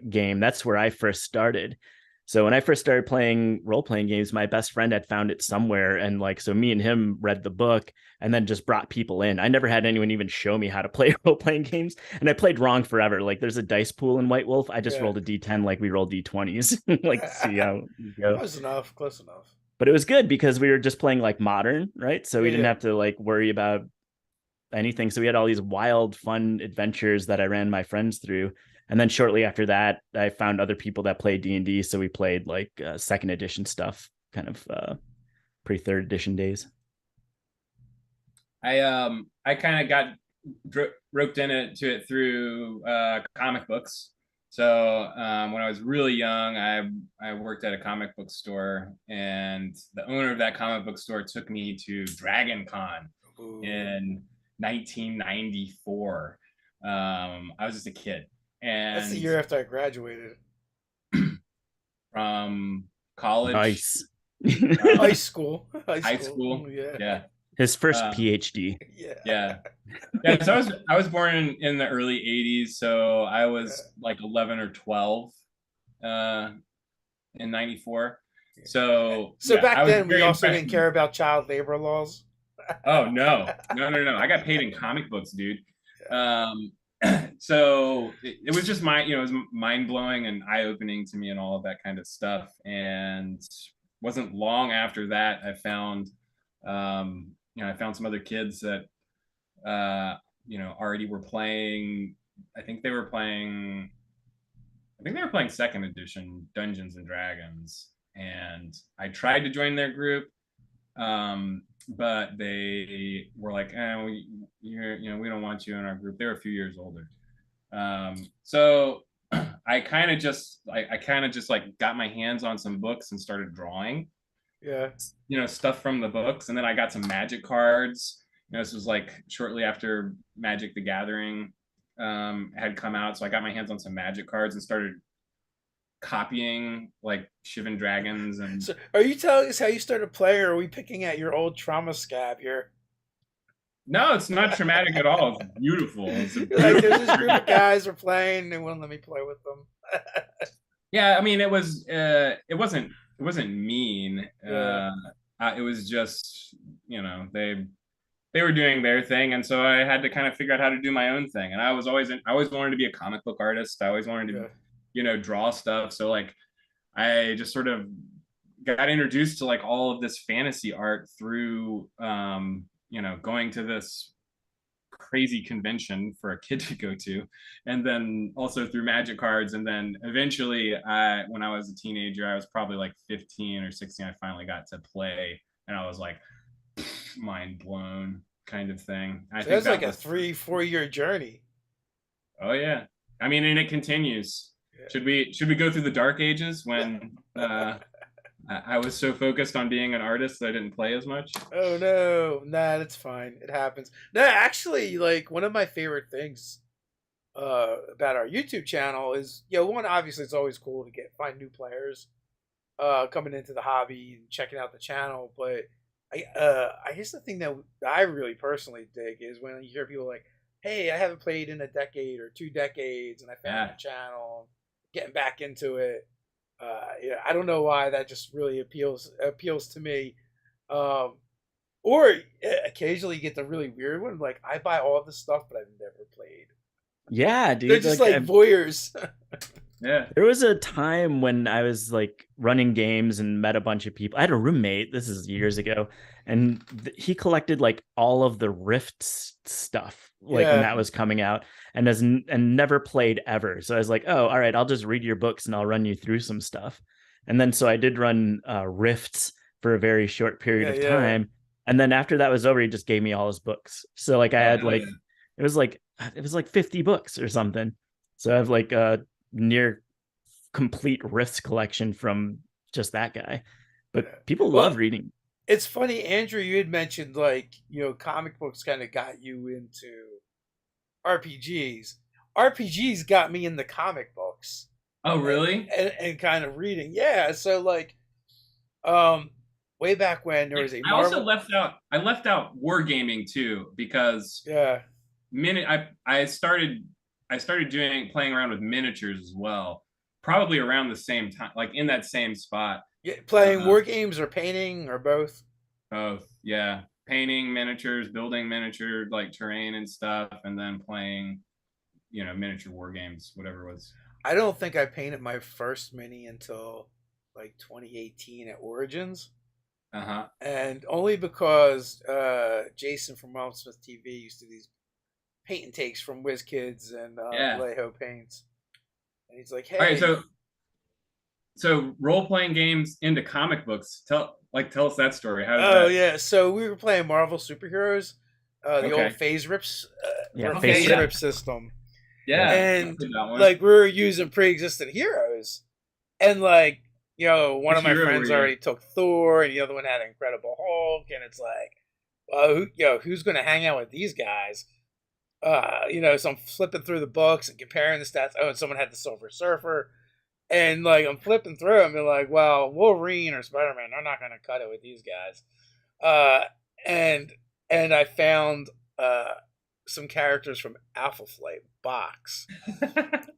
B: game. That's where I first started. So when I first started playing role-playing games, my best friend had found it somewhere. And like, so me and him read the book and then just brought people in. I never had anyone even show me how to play role-playing games. And I played wrong forever. Like there's a dice pool in White Wolf. I just rolled a D10 like we roll D20s, like to see how you go.
A: Close enough.
B: But it was good because we were just playing like modern, right? So we didn't have to like worry about anything. So we had all these wild, fun adventures that I ran my friends through. And then shortly after that, I found other people that played D&D. So we played like second edition stuff, kind of pre-third edition days.
C: I kind of got roped into it through comic books. So when I was really young, I worked at a comic book store, and the owner of that comic book store took me to Dragon Con in 1994. I was just a kid. And
A: that's the year after I graduated
C: from college.
B: Nice.
A: High school.
C: Yeah.
B: His first PhD.
C: Yeah. So I was born in the early 80s, so I was like 11 or 12 in 94. So
A: back then we also didn't care about child labor laws.
C: Oh no. I got paid in comic books, dude. So it was just it was mind-blowing and eye-opening to me and all of that kind of stuff. And wasn't long after that I found some other kids that already were playing. I think they were playing second edition Dungeons and Dragons, and I tried to join their group, but they were like, we don't want you in our group. They were a few years older. So I kind of just like got my hands on some books and started drawing.
A: Yeah.
C: Stuff from the books, and then I got some Magic cards. This was like shortly after Magic the Gathering had come out, so I got my hands on some Magic cards and started copying like Shivan Dragons. And
A: so are you telling us how you started playing, or are we picking at your old trauma scab here?
C: No, it's not traumatic at all. It's beautiful. It's a beautiful
A: like there's this group of guys were playing, and they wouldn't let me play with them.
C: Yeah, I mean, it wasn't mean. It was just, they were doing their thing, and so I had to kind of figure out how to do my own thing. And I always wanted to be a comic book artist. I always wanted to draw stuff. So like I just sort of got introduced to like all of this fantasy art through going to this crazy convention for a kid to go to, and then also through Magic cards. And then eventually when I was a teenager, I was probably like 15 or 16, I finally got to play, and I was like mind blown kind of thing. I think
A: that's like a 3-4 year journey.
C: Oh yeah, I mean, and it continues. Should we go through the dark ages when I was so focused on being an artist that I didn't play as much?
A: Oh no, nah, that's fine. It happens. No, actually, like one of my favorite things about our YouTube channel is, one, obviously it's always cool to find new players coming into the hobby and checking out the channel. But I guess the thing that I really personally dig is when you hear people like, "Hey, I haven't played in a decade or 2 decades, and I found the channel, getting back into it." I don't know why that just really appeals to me. Or occasionally you get the really weird one, like I buy all this stuff, but I've never played.
B: Yeah, dude.
A: They're just like voyeurs.
C: Yeah.
B: There was a time when I was like running games and met a bunch of people. I had a roommate, this is years ago, and he collected like all of the stuff like when
A: Yeah.
B: that was coming out, and and never played ever. So I was like, oh, all right, I'll just read your books and I'll run you through some stuff. And then so I did run Rifts for a very short period
A: Yeah,
B: of
A: yeah.
B: time. And then after that was over, he just gave me all his books. So like I
C: Oh,
B: had
C: hell
B: like
C: yeah.
B: it was like 50 books or something. So I have like a near complete Rifts collection from just that guy.
A: Yeah.
B: But people
A: Well,
B: love reading.
A: it's funny, Andrew, you had mentioned like, comic books kind of got you into RPGs. RPGs got me into comic books
C: Oh, really?
A: and kind of reading. Yeah, so like um way back when there was a
C: I also
A: Marvel.
C: left out wargaming too, because
A: Yeah.
C: I started playing around with miniatures as well, probably around the same time, like in that same spot.
A: Yeah, playing
C: Uh,
A: war games or painting or both.
C: Both, yeah, painting miniatures, building miniature like terrain and stuff, and then playing, miniature war games, whatever it was.
A: I don't think I painted my first mini until like 2018 at Origins.
C: Uh-huh.
A: And only because Jason from Mom Smith TV used to do these paint and takes from WizKids and
C: Yeah.
A: Vallejo Paints. And he's like, hey.
C: All right, so role-playing games into comic books. Tell us that story. How did
A: Oh,
C: that?
A: yeah. So we were playing Marvel Superheroes, the
C: Okay.
A: old Phase Rips,
B: Yeah,
C: Phase
A: Phase
C: Rip.
A: Rip system.
C: Yeah.
A: And
C: I did that one.
A: like we were using pre-existing heroes. And like, one
C: Which
A: of my
C: hero
A: friends
C: were you?
A: already took Thor, and the other one had Incredible Hulk, and it's like, who's going to hang out with these guys? So I'm flipping through the books and comparing the stats. Oh, and someone had the Silver Surfer, and like I'm flipping through them, and like, well, Wolverine or Spider Man, they're not going to cut it with these guys. Uh, and I found some characters from Alpha Flight box,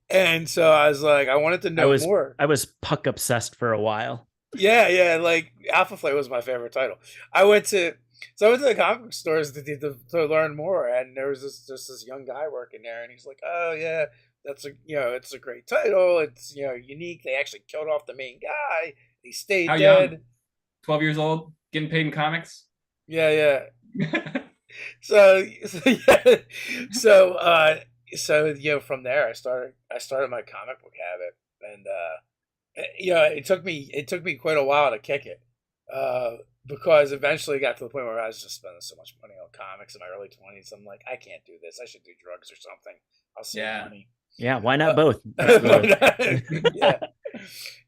A: and so I was like, I wanted to know more.
B: I was puck obsessed for a while.
A: Yeah, like Alpha Flight was my favorite title. I went to the comic book stores to learn more, and there was this young guy working there, and he's like, "Oh yeah, that's it's a great title. It's unique. They actually killed off the main guy. He stayed
C: How
A: dead.
C: young? 12 years old, getting paid in comics.
A: Yeah. So yeah, so from there I started my comic book habit, and it took me quite a while to kick it, because eventually it got to the point where I was just spending so much money on comics in my early 20s. I'm like, I can't do this. I should do drugs or something. I'll save money.
B: Yeah, why not both?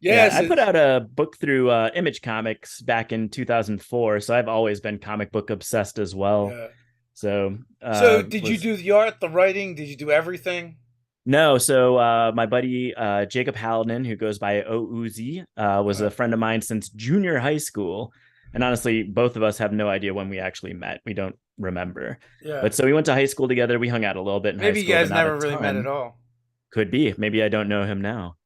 A: Yeah.
B: I put out a book through Image Comics back in 2004, so I've always been comic book obsessed as well.
A: Yeah.
B: So
A: did you do the art, the writing? Did you do everything?
B: No, so my buddy Jacob Hallinan, who goes by OUZ, was a friend of mine since junior high school. And honestly, both of us have no idea when we actually met. We don't remember.
A: Yeah.
B: But so we went to high school together. We hung out a little bit in high school.
A: Maybe you guys never really met at all.
B: Could be. Maybe I don't know him now.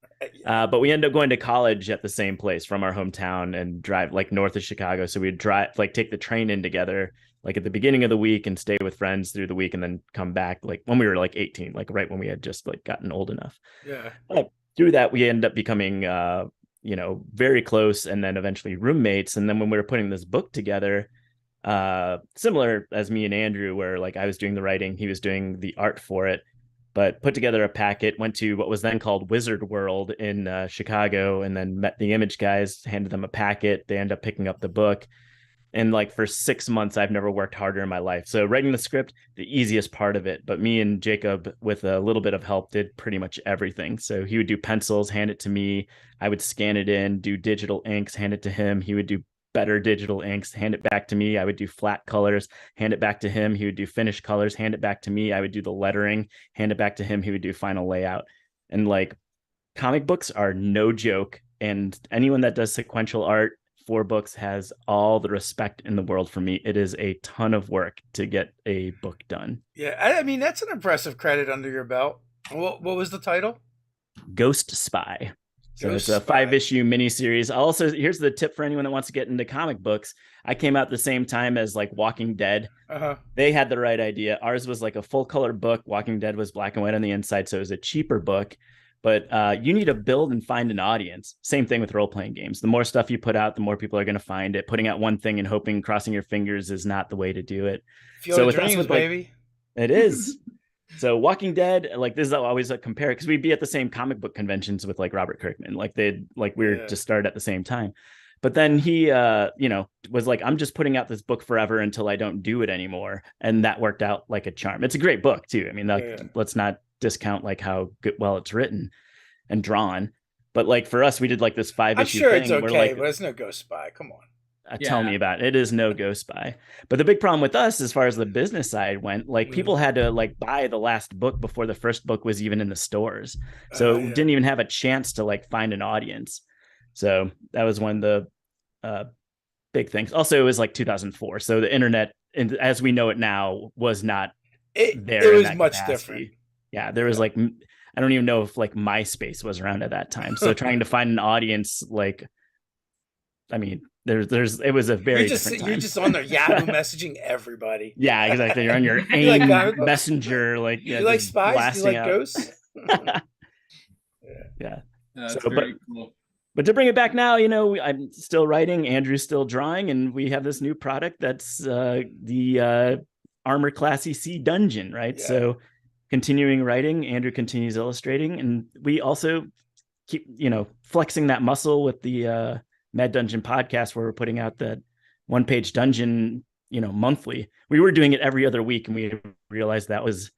B: But we ended up going to college at the same place from our hometown and drive like north of Chicago. So we'd drive, like take the train in together, like at the beginning of the week, and stay with friends through the week, and then come back like when we were like 18, like right when we had just like gotten old enough.
A: Yeah.
B: Through that, we ended up becoming, very close, and then eventually roommates. And then when we were putting this book together, similar as me and Andrew, where like I was doing the writing, he was doing the art for it, but put together a packet, went to what was then called Wizard World in Chicago, and then met the Image guys, handed them a packet. They end up picking up the book. And like for 6 months, I've never worked harder in my life. So writing the script, the easiest part of it. But me and Jacob, with a little bit of help, did pretty much everything. So he would do pencils, hand it to me. I would scan it in, do digital inks, hand it to him. He would do better digital inks, hand it back to me. I would do flat colors, hand it back to him. He would do finished colors, hand it back to me. I would do the lettering, hand it back to him. He would do final layout. And like comic books are no joke. And anyone that does sequential art for books has all the respect in the world for me. It is a ton of work to get a book done.
A: Yeah, I mean, that's an impressive credit under your belt. What was the title?
B: Ghost Spy. So
A: Ghost
B: it's a
A: Spy.
B: 5-issue miniseries. Also, here's the tip for anyone that wants to get into comic books. I came out the same time as like Walking Dead. They had the right idea. Ours was like a full color book. Walking Dead was black and white on the inside, so it was a cheaper book. But you need to build and find an audience. Same thing with role-playing games. The more stuff you put out, the more people are going to find it. Putting out one thing and hoping, crossing your fingers is not the way to do it.
A: Field of Dreams, baby.
B: It is. So Walking Dead, like this is always a compare, because we'd be at the same comic book conventions with like Robert Kirkman. Like we were just started at the same time. But then he was like, I'm just putting out this book forever until I don't do it anymore. And that worked out like a charm. It's a great book too. I mean, let's not discount like how well it's written and drawn. But like for us, we did like this 5-issue
A: thing. I'm sure
B: it's
A: okay,
B: like,
A: but it's no Ghost Spy. Come on.
B: Tell me about it. It is no Ghost Spy. But the big problem with us, as far as the business side went, like people had to like buy the last book before the first book was even in the stores. So didn't even have a chance to like find an audience. So that was one of the big things. Also, it was like 2004. So the internet, as we know it now, was not there.
A: It was much different.
B: Yeah, there was like, I don't even know if like MySpace was around at that time. So trying to find an audience, like, I mean, it was a very different time.
A: You're just on there Yahoo messaging everybody.
B: Yeah, exactly. You're on your AIM messenger, like
A: you like spies? Do you like ghosts?
B: Yeah.
C: That's very cool.
B: But to bring it back now, I'm still writing, Andrew's still drawing, and we have this new product that's the Armor Class EC Dungeon, right? Yeah. So continuing writing, Andrew continues illustrating, and we also keep, flexing that muscle with the Mad Dungeon podcast, where we're putting out that one-page dungeon, monthly. We were doing it every other week, and we realized that was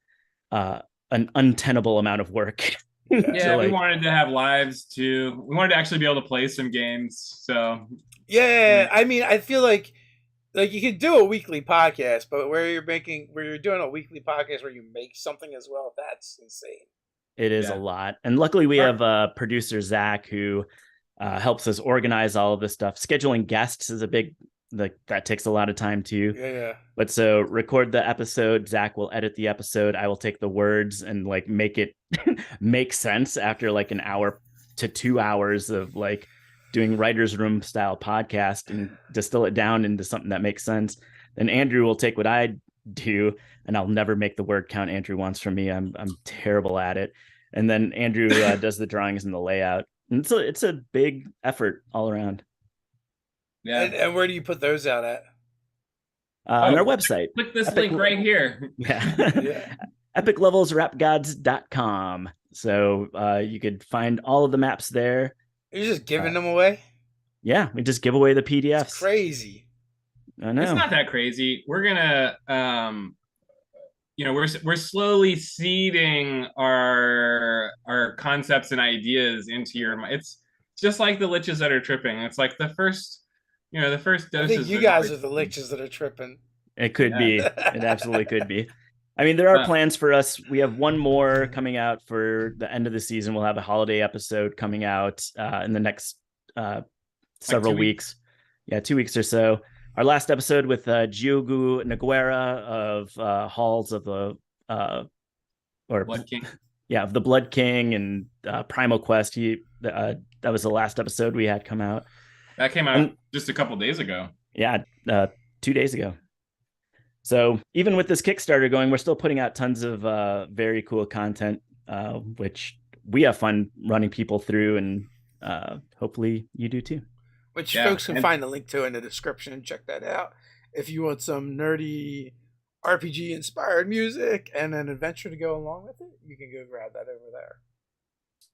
B: an untenable amount of work.
C: Yeah, we wanted to have lives too. We wanted to actually be able to play some games. So
A: I mean, I feel like you could do a weekly podcast, but where you're doing a weekly podcast where you make something as well, that's insane.
B: It is a lot. And luckily we have producer Zach, who helps us organize all of this stuff. Scheduling guests is a big, that takes a lot of time too.
A: Yeah.
B: But so record the episode, Zach will edit the episode. I will take the words and like make it make sense after like an hour to 2 hours of like doing writer's room style podcast and distill it down into something that makes sense. Then Andrew will take what I do, and I'll never make the word count Andrew wants from me. I'm terrible at it. And then Andrew does the drawings and the layout. And so it's a big effort all around.
C: Yeah.
A: And where do you put those out at?
B: On our website.
C: Click this link right here.
B: Yeah. epiclevelsrapgods.com. So you could find all of the maps there.
A: You're just giving them away?
B: Yeah, we just give away the PDFs.
A: It's crazy.
B: I know.
C: It's not that crazy. We're gonna we're slowly seeding our concepts and ideas into your mind. It's just like the liches that are tripping. It's like the first doses.
A: I think you guys are the liches that are tripping.
B: It could be. It absolutely could be. I mean, there are plans for us. We have one more coming out for the end of the season. We'll have a holiday episode coming out in the next several weeks. Yeah, 2 weeks or so. Our last episode with Giogu Noguera of Halls of the
C: Blood King.
B: Yeah, of the Blood King and Primal Quest. That was the last episode we had come out.
C: That came out just a couple days ago.
B: Yeah, 2 days ago. So even with this Kickstarter going, we're still putting out tons of very cool content, which we have fun running people through, and hopefully you do too.
A: Which folks can find the link to in the description and check that out. If you want some nerdy RPG inspired music and an adventure to go along with it, you can go grab that over there.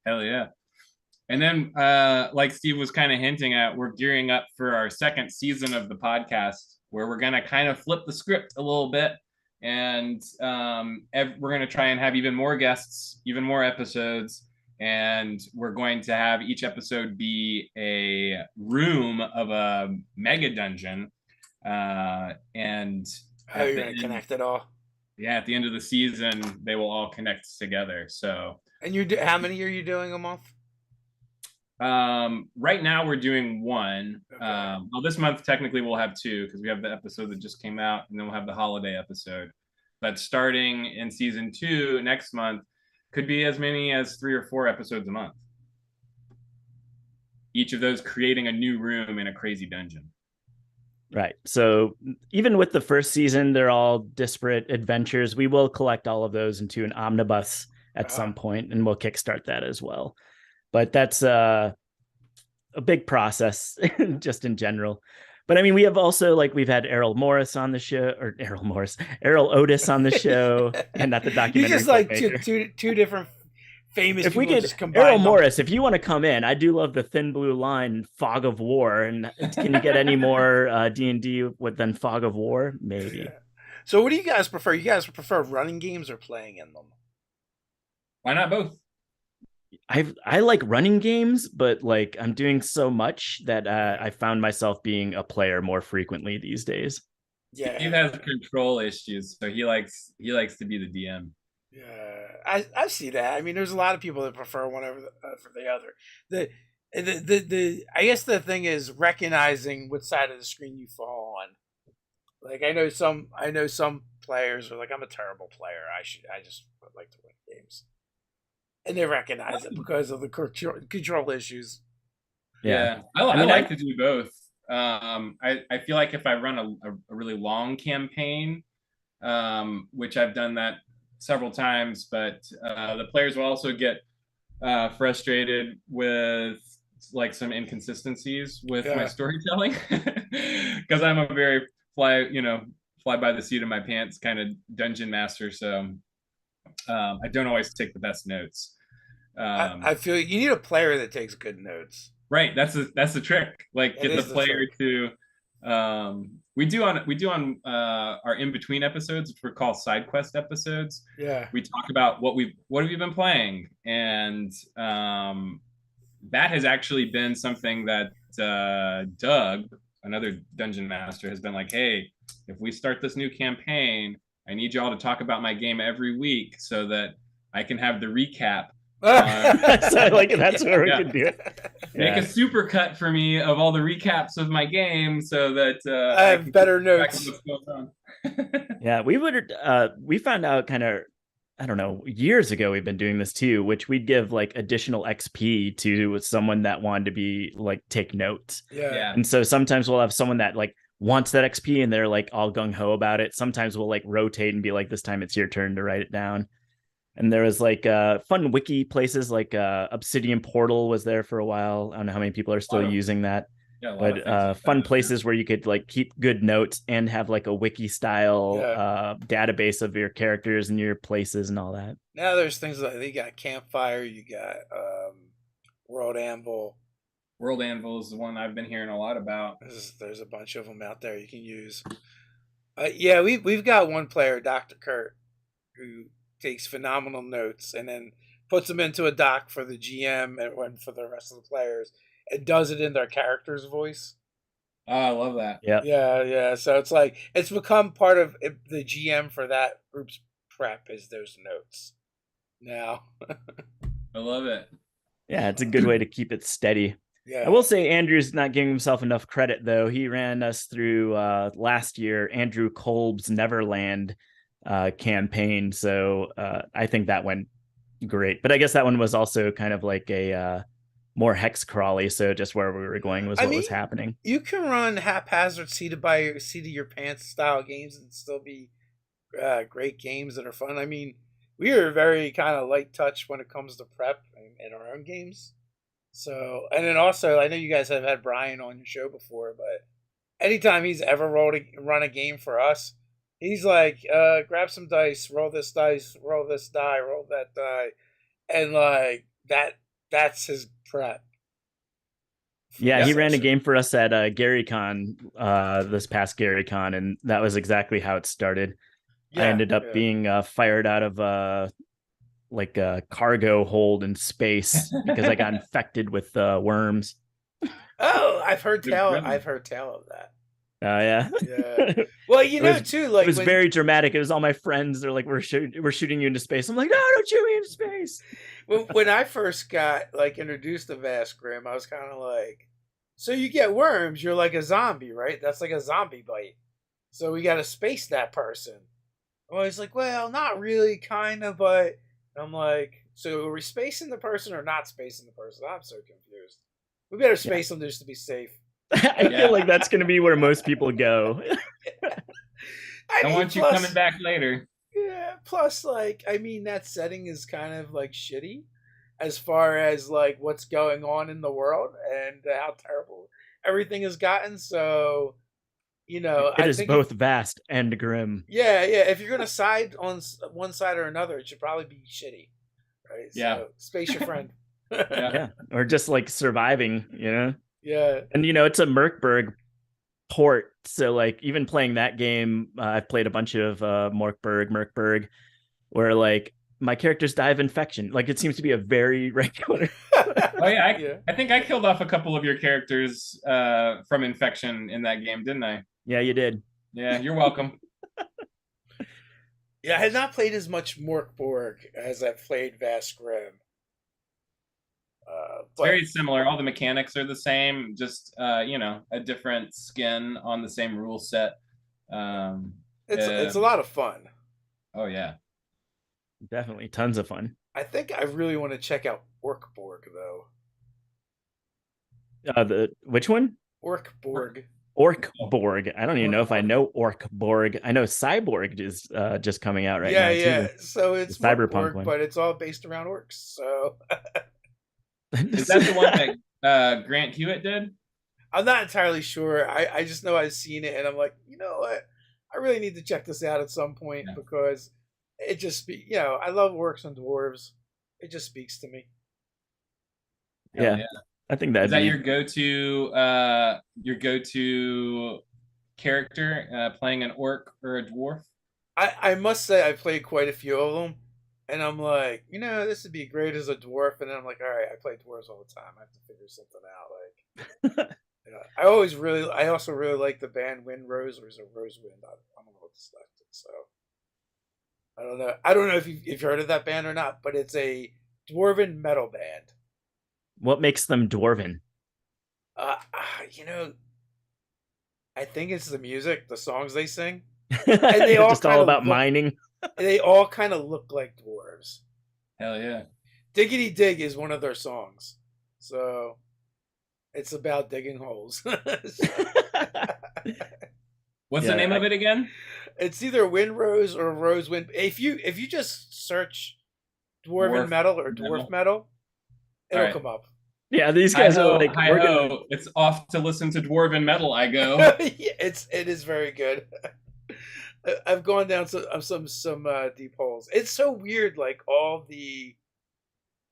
C: Hell yeah. And then like Steve was kind of hinting at, we're gearing up for our second season of the podcast, where we're going to kind of flip the script a little bit. And we're going to try and have even more guests, even more episodes. And we're going to have each episode be a room of a mega dungeon. And
A: how are you going to connect it all?
C: Yeah, at the end of the season, they will all connect together. So,
A: and how many are you doing a month?
C: Right now we're doing one.
A: Okay.
C: Well, this month technically we'll have two, because we have the episode that just came out, and then we'll have the holiday episode. But starting in season 2 next month, could be as many as 3 or 4 episodes a month. Each of those creating a new room in a crazy dungeon.
B: Right. So even with the first season, they're all disparate adventures. We will collect all of those into an omnibus at some point, and we'll kickstart that as well. But that's a big process just in general. But I mean, we have also, like, we've had Errol Otis on the show, and not the
A: You
B: documentary.
A: just like two different famous
B: if
A: people
B: we could,
A: just combine
B: Errol
A: them.
B: Morris, if you want to come in, I do love the Thin Blue Line, Fog of War, and can you get any more D&D than Fog of War? Maybe.
A: Yeah. So what do you guys prefer? You guys prefer running games or playing in them?
C: Why not both?
B: I like running games, but like I'm doing so much that I found myself being a player more frequently these days.
A: Yeah,
C: Steve has control issues, so he likes to be the DM.
A: Yeah, I see that. I mean, there's a lot of people that prefer one over for the other. The I guess the thing is recognizing which side of the screen you fall on. Like I know some players are like, I'm a terrible player. I just would like to win games. And they recognize it because of the control issues.
C: Yeah. I like to do both. I feel like if I run a really long campaign, which I've done that several times, but the players will also get frustrated with like some inconsistencies with my storytelling, because I'm a very fly by the seat of my pants kind of dungeon master. So I don't always take the best notes.
A: I feel you need a player that takes good notes.
C: Right, that's the trick. Like, get the player to. We do on our in between episodes, which we call side quest episodes.
A: Yeah,
C: we talk about what have you been playing, and that has actually been something that Doug, another dungeon master, has been like, hey, if we start this new campaign, I need y'all to talk about my game every week so that I can have the recap.
B: So like that's where we can do it.
C: Make a super cut for me of all the recaps of my game so that
A: I have better notes.
B: Yeah, we found out kind of, I don't know, years ago we've been doing this too, which we'd give like additional XP to someone that wanted to be like take notes.
A: Yeah.
B: And so sometimes we'll have someone that like wants that XP and they're like all gung-ho about it. Sometimes we'll like rotate and be like, this time it's your turn to write it down. And there was like fun wiki places like Obsidian Portal was there for a while. I don't know how many people are still using that. Yeah, but fun places where you could like keep good notes and have like a wiki style database of your characters and your places and all that.
A: Now there's things like you got Campfire, you got World Anvil.
C: World Anvil is the one I've been hearing a lot about.
A: There's a bunch of them out there you can use. Yeah, we've got one player, Dr. Kurt, who takes phenomenal notes and then puts them into a doc for the GM and for the rest of the players. It does it in their character's voice.
C: Oh, I love that.
A: Yeah. So it's like it's become part of the GM for that group's prep is those notes. Now,
C: I love it.
B: Yeah, it's a good way to keep it steady.
A: Yeah.
B: I will say Andrew's not giving himself enough credit though. He ran us through last year Andrew Kolb's Neverland campaign, so I think that went great. But I guess that one was also kind of like a more hex crawly, so just where we were going was what was happening.
A: You can run haphazard seat of your pants style games and still be great games that are fun. I mean, we are very kind of light touch when it comes to prep in our own games. So, and then also, I know you guys have had Brian on your show before, but anytime he's ever run a game for us, he's like, grab some dice, roll this dice, roll this die, roll that die, and like that's his prep.
B: Yeah, he ran a game for us at GaryCon this past GaryCon, and that was exactly how it started. I ended up being fired out of like a cargo hold in space because I got infected with worms.
A: Oh, I've heard tell of that.
B: Yeah.
A: Well, too, like
B: it was very dramatic. It was all my friends. They're like, we're shooting you into space. I'm like, no, don't shoot me into space.
A: When I first got like introduced to Vast Grim, I was kind of like, so you get worms, you're like a zombie, right? That's like a zombie bite. So we got to space that person. Well, he's like, well, not really, kind of, but I'm like, so are we spacing the person or not spacing the person? I'm so confused. We better space them just to be safe.
B: I feel like that's going to be where most people go.
C: I want you coming back later.
A: Yeah. Plus, like, I mean, that setting is kind of like shitty as far as like what's going on in the world and how terrible everything has gotten. So,
B: It
A: I
B: is
A: think
B: both vast and grim.
A: yeah, if you're gonna side on one side or another, it should probably be shitty, right?
C: Yeah.
A: So, space your friend.
B: Yeah, or just like surviving,
A: Yeah.
B: And it's a Merkberg port, so like even playing that game, I've played a bunch of Merkberg, where like my characters die of infection. Like it seems to be a very regular.
C: Oh yeah,
A: Yeah.
C: I think I killed off a couple of your characters from infection in that game, didn't I?
B: Yeah, you did.
C: Yeah, you're welcome.
A: Yeah, I had not played as much Morkborg as I've played Vast Grim.
C: It's very similar. All the mechanics are the same, just a different skin on the same rule set.
A: It's a lot of fun.
C: Oh yeah,
B: Definitely tons of fun.
A: I think I really want to check out Orkborg though.
B: The which one?
A: Orkborg.
B: Orkborg. I don't even know if I know Orkborg. I know Cyborg is just coming out right now.
A: Yeah.
B: Too.
A: So it's
B: The Cyberpunk
A: Morkborg,
B: one.
A: but it's all based around orcs. So
C: is that the one that Grant Hewitt did?
A: I'm not entirely sure. I just know I've seen it, and I'm like, you know what? I really need to check this out at some point because it just I love orcs and dwarves. It just speaks to me.
B: Yeah. I think
C: is that your go-to character playing an orc or a dwarf?
A: I must say I played quite a few of them, and I'm like, this would be great as a dwarf. And then I'm like, all right, I play dwarves all the time. I have to figure something out. Like, I also really like the band Wind Rose, or is it Rosewind? I don't know what to select it. So I don't know. I don't know if you've heard of that band or not, but it's a dwarven metal band.
B: What makes them dwarven?
A: I think it's the music, the songs they sing.
B: And they all just all about mining.
A: They all kind of look like dwarves.
C: Hell yeah.
A: Diggity Dig is one of their songs. So it's about digging holes.
C: What's the name of it again?
A: It's either Wind Rose or Rosewind. If you just search dwarven metal or dwarf metal, it'll come up.
B: Yeah, these guys are like,
C: it's off to listen to dwarven metal. I go.
A: It is very good. I've gone down some deep holes. It's so weird, like all the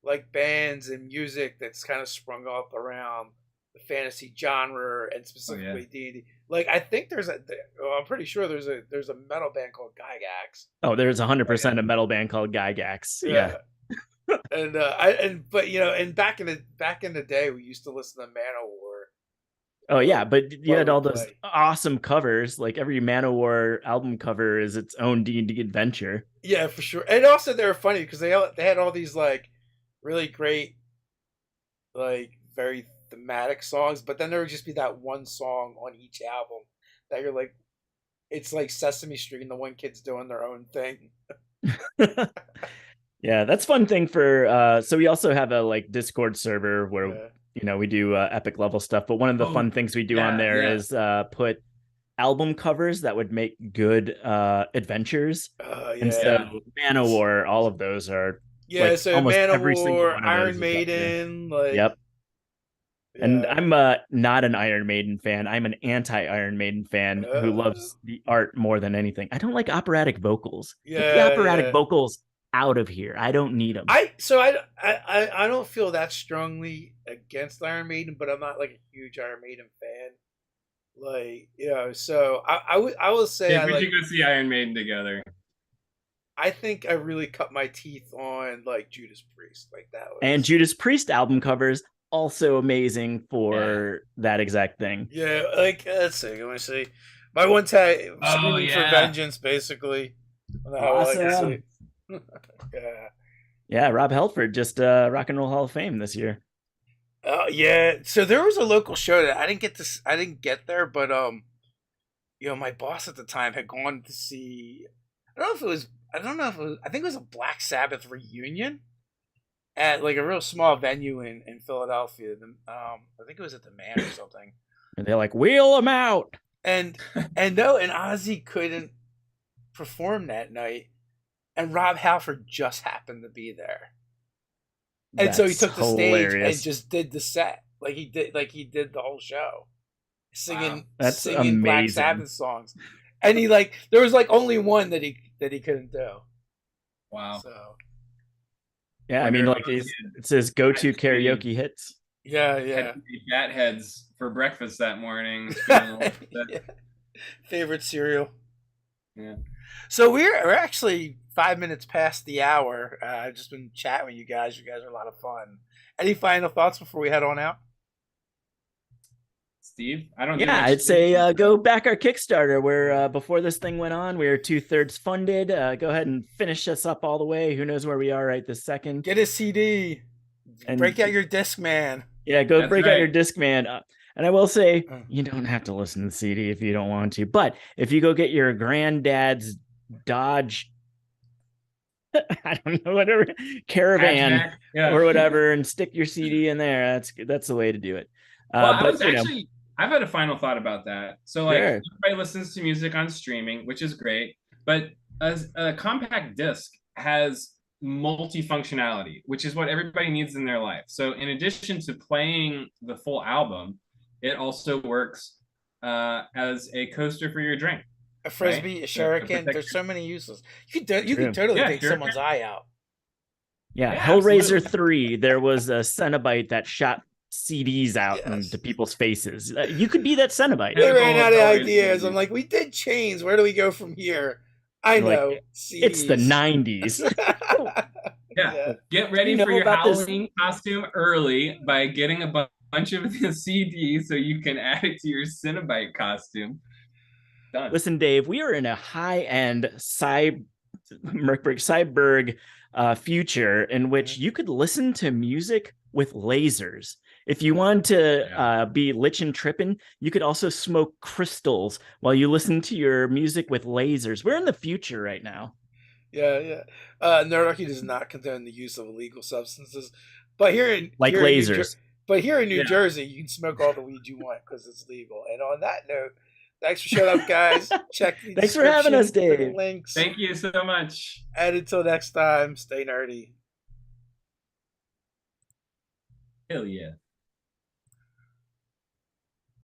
A: like bands and music that's kind of sprung up around the fantasy genre and specifically D&D. Like I think I'm pretty sure there's a metal band called Gygax.
B: Oh, there's 100% a metal band called Gygax. Yeah.
A: and back in the day we used to listen to Manowar.
B: Oh yeah, but you had all those awesome covers. Like every Manowar album cover is its own D&D adventure.
A: Yeah, for sure. And also they were funny because they had all these like really great, like very thematic songs, but then there would just be that one song on each album that you're like, it's like Sesame Street and the one kid's doing their own thing.
B: Yeah, that's fun thing for so we also have a like Discord server where we do epic level stuff, but one of the fun things we do on there is put album covers that would make good adventures. And so Manowar, all of those are
A: so Manowar, Iron Maiden, like
B: yep. And I'm not an Iron Maiden fan. I'm an anti-Iron Maiden fan who loves the art more than anything. I don't like operatic vocals. Get the operatic vocals out of here. I don't need them.
A: I don't feel that strongly against Iron Maiden, but I'm not like a huge Iron Maiden fan. Like, so I will say
C: we should go see Iron Maiden together.
A: I think I really cut my teeth on like Judas Priest, like that was...
B: And Judas Priest album covers also amazing for that exact thing.
A: Yeah, like let's see, let me see. My one tag, Screaming for Vengeance, basically.
B: Awesome. Yeah, Rob Halford just Rock and Roll Hall of Fame this year.
A: Yeah. So there was a local show that I didn't get there, but my boss at the time had gone to see. I think it was a Black Sabbath reunion at like a real small venue in Philadelphia. I think it was at the Man or something.
B: And they're like, wheel them out.
A: And Ozzy couldn't perform that night. and Rob Halford just happened to be there. And so he
B: That's
A: took the stage and
B: hilarious.
A: just did the set. Like he did the whole show. Singing
B: That's
A: singing Black
B: amazing.
A: Sabbath songs. And he there was only one that he couldn't do.
C: Wow.
A: So
B: Yeah, I mean, like it says go-to karaoke hits.
A: yeah.
C: Had bat heads for breakfast that morning.
A: Yeah. Favorite cereal.
C: Yeah.
A: So we're actually 5 minutes past the hour. I've just been chatting with you guys. You guys are a lot of fun. Any final thoughts before we head on out?
C: Steve, I don't.
B: Yeah, I'd say go back our Kickstarter. Where before this thing went on, we were 2/3 funded. Go ahead and finish us up all the way. Who knows where we are right this second?
A: Get a CD. And break out your Discman.
B: Yeah, go break out your Discman. And I will say, you don't have to listen to the CD if you don't want to. But if you go get your granddad's Dodge, I don't know, whatever Caravan or whatever, and stick your CD in there, that's the way to do it.
C: I've had a final thought about that. So everybody listens to music on streaming, which is great, but a compact disc has multifunctionality, which is what everybody needs in their life. So in addition to playing the full album, it also works as a coaster for your drink.
A: A frisbee, right? A shuriken. There's so many uses. You could totally take someone's eye out.
B: Yeah, Hellraiser 3, there was a Cenobite that shot CDs out into people's faces. You could be that Cenobite.
A: They ran out of ideas. I'm like, we did chains. Where do we go from here? I know.
B: It's the 90s.
C: Get ready for your Halloween costume early by getting a bunch of the CDs so you can add it to your Cenobite costume. Done.
B: Listen, Dave, we are in a high-end cyberg future in which you could listen to music with lasers. If you want to be lichin' tripping, you could also smoke crystals while you listen to your music with lasers. We're in the future right now.
A: Yeah. Nerdarchy does not condone the use of illegal substances, but here in
B: lasers.
A: Here in New Jersey, you can smoke all the weed you want because it's legal. And on that note, thanks for showing up, guys. Check the
B: Thanks for having us, Dave.
C: Links. Thank you so much.
A: And until next time, stay nerdy.
C: Hell yeah.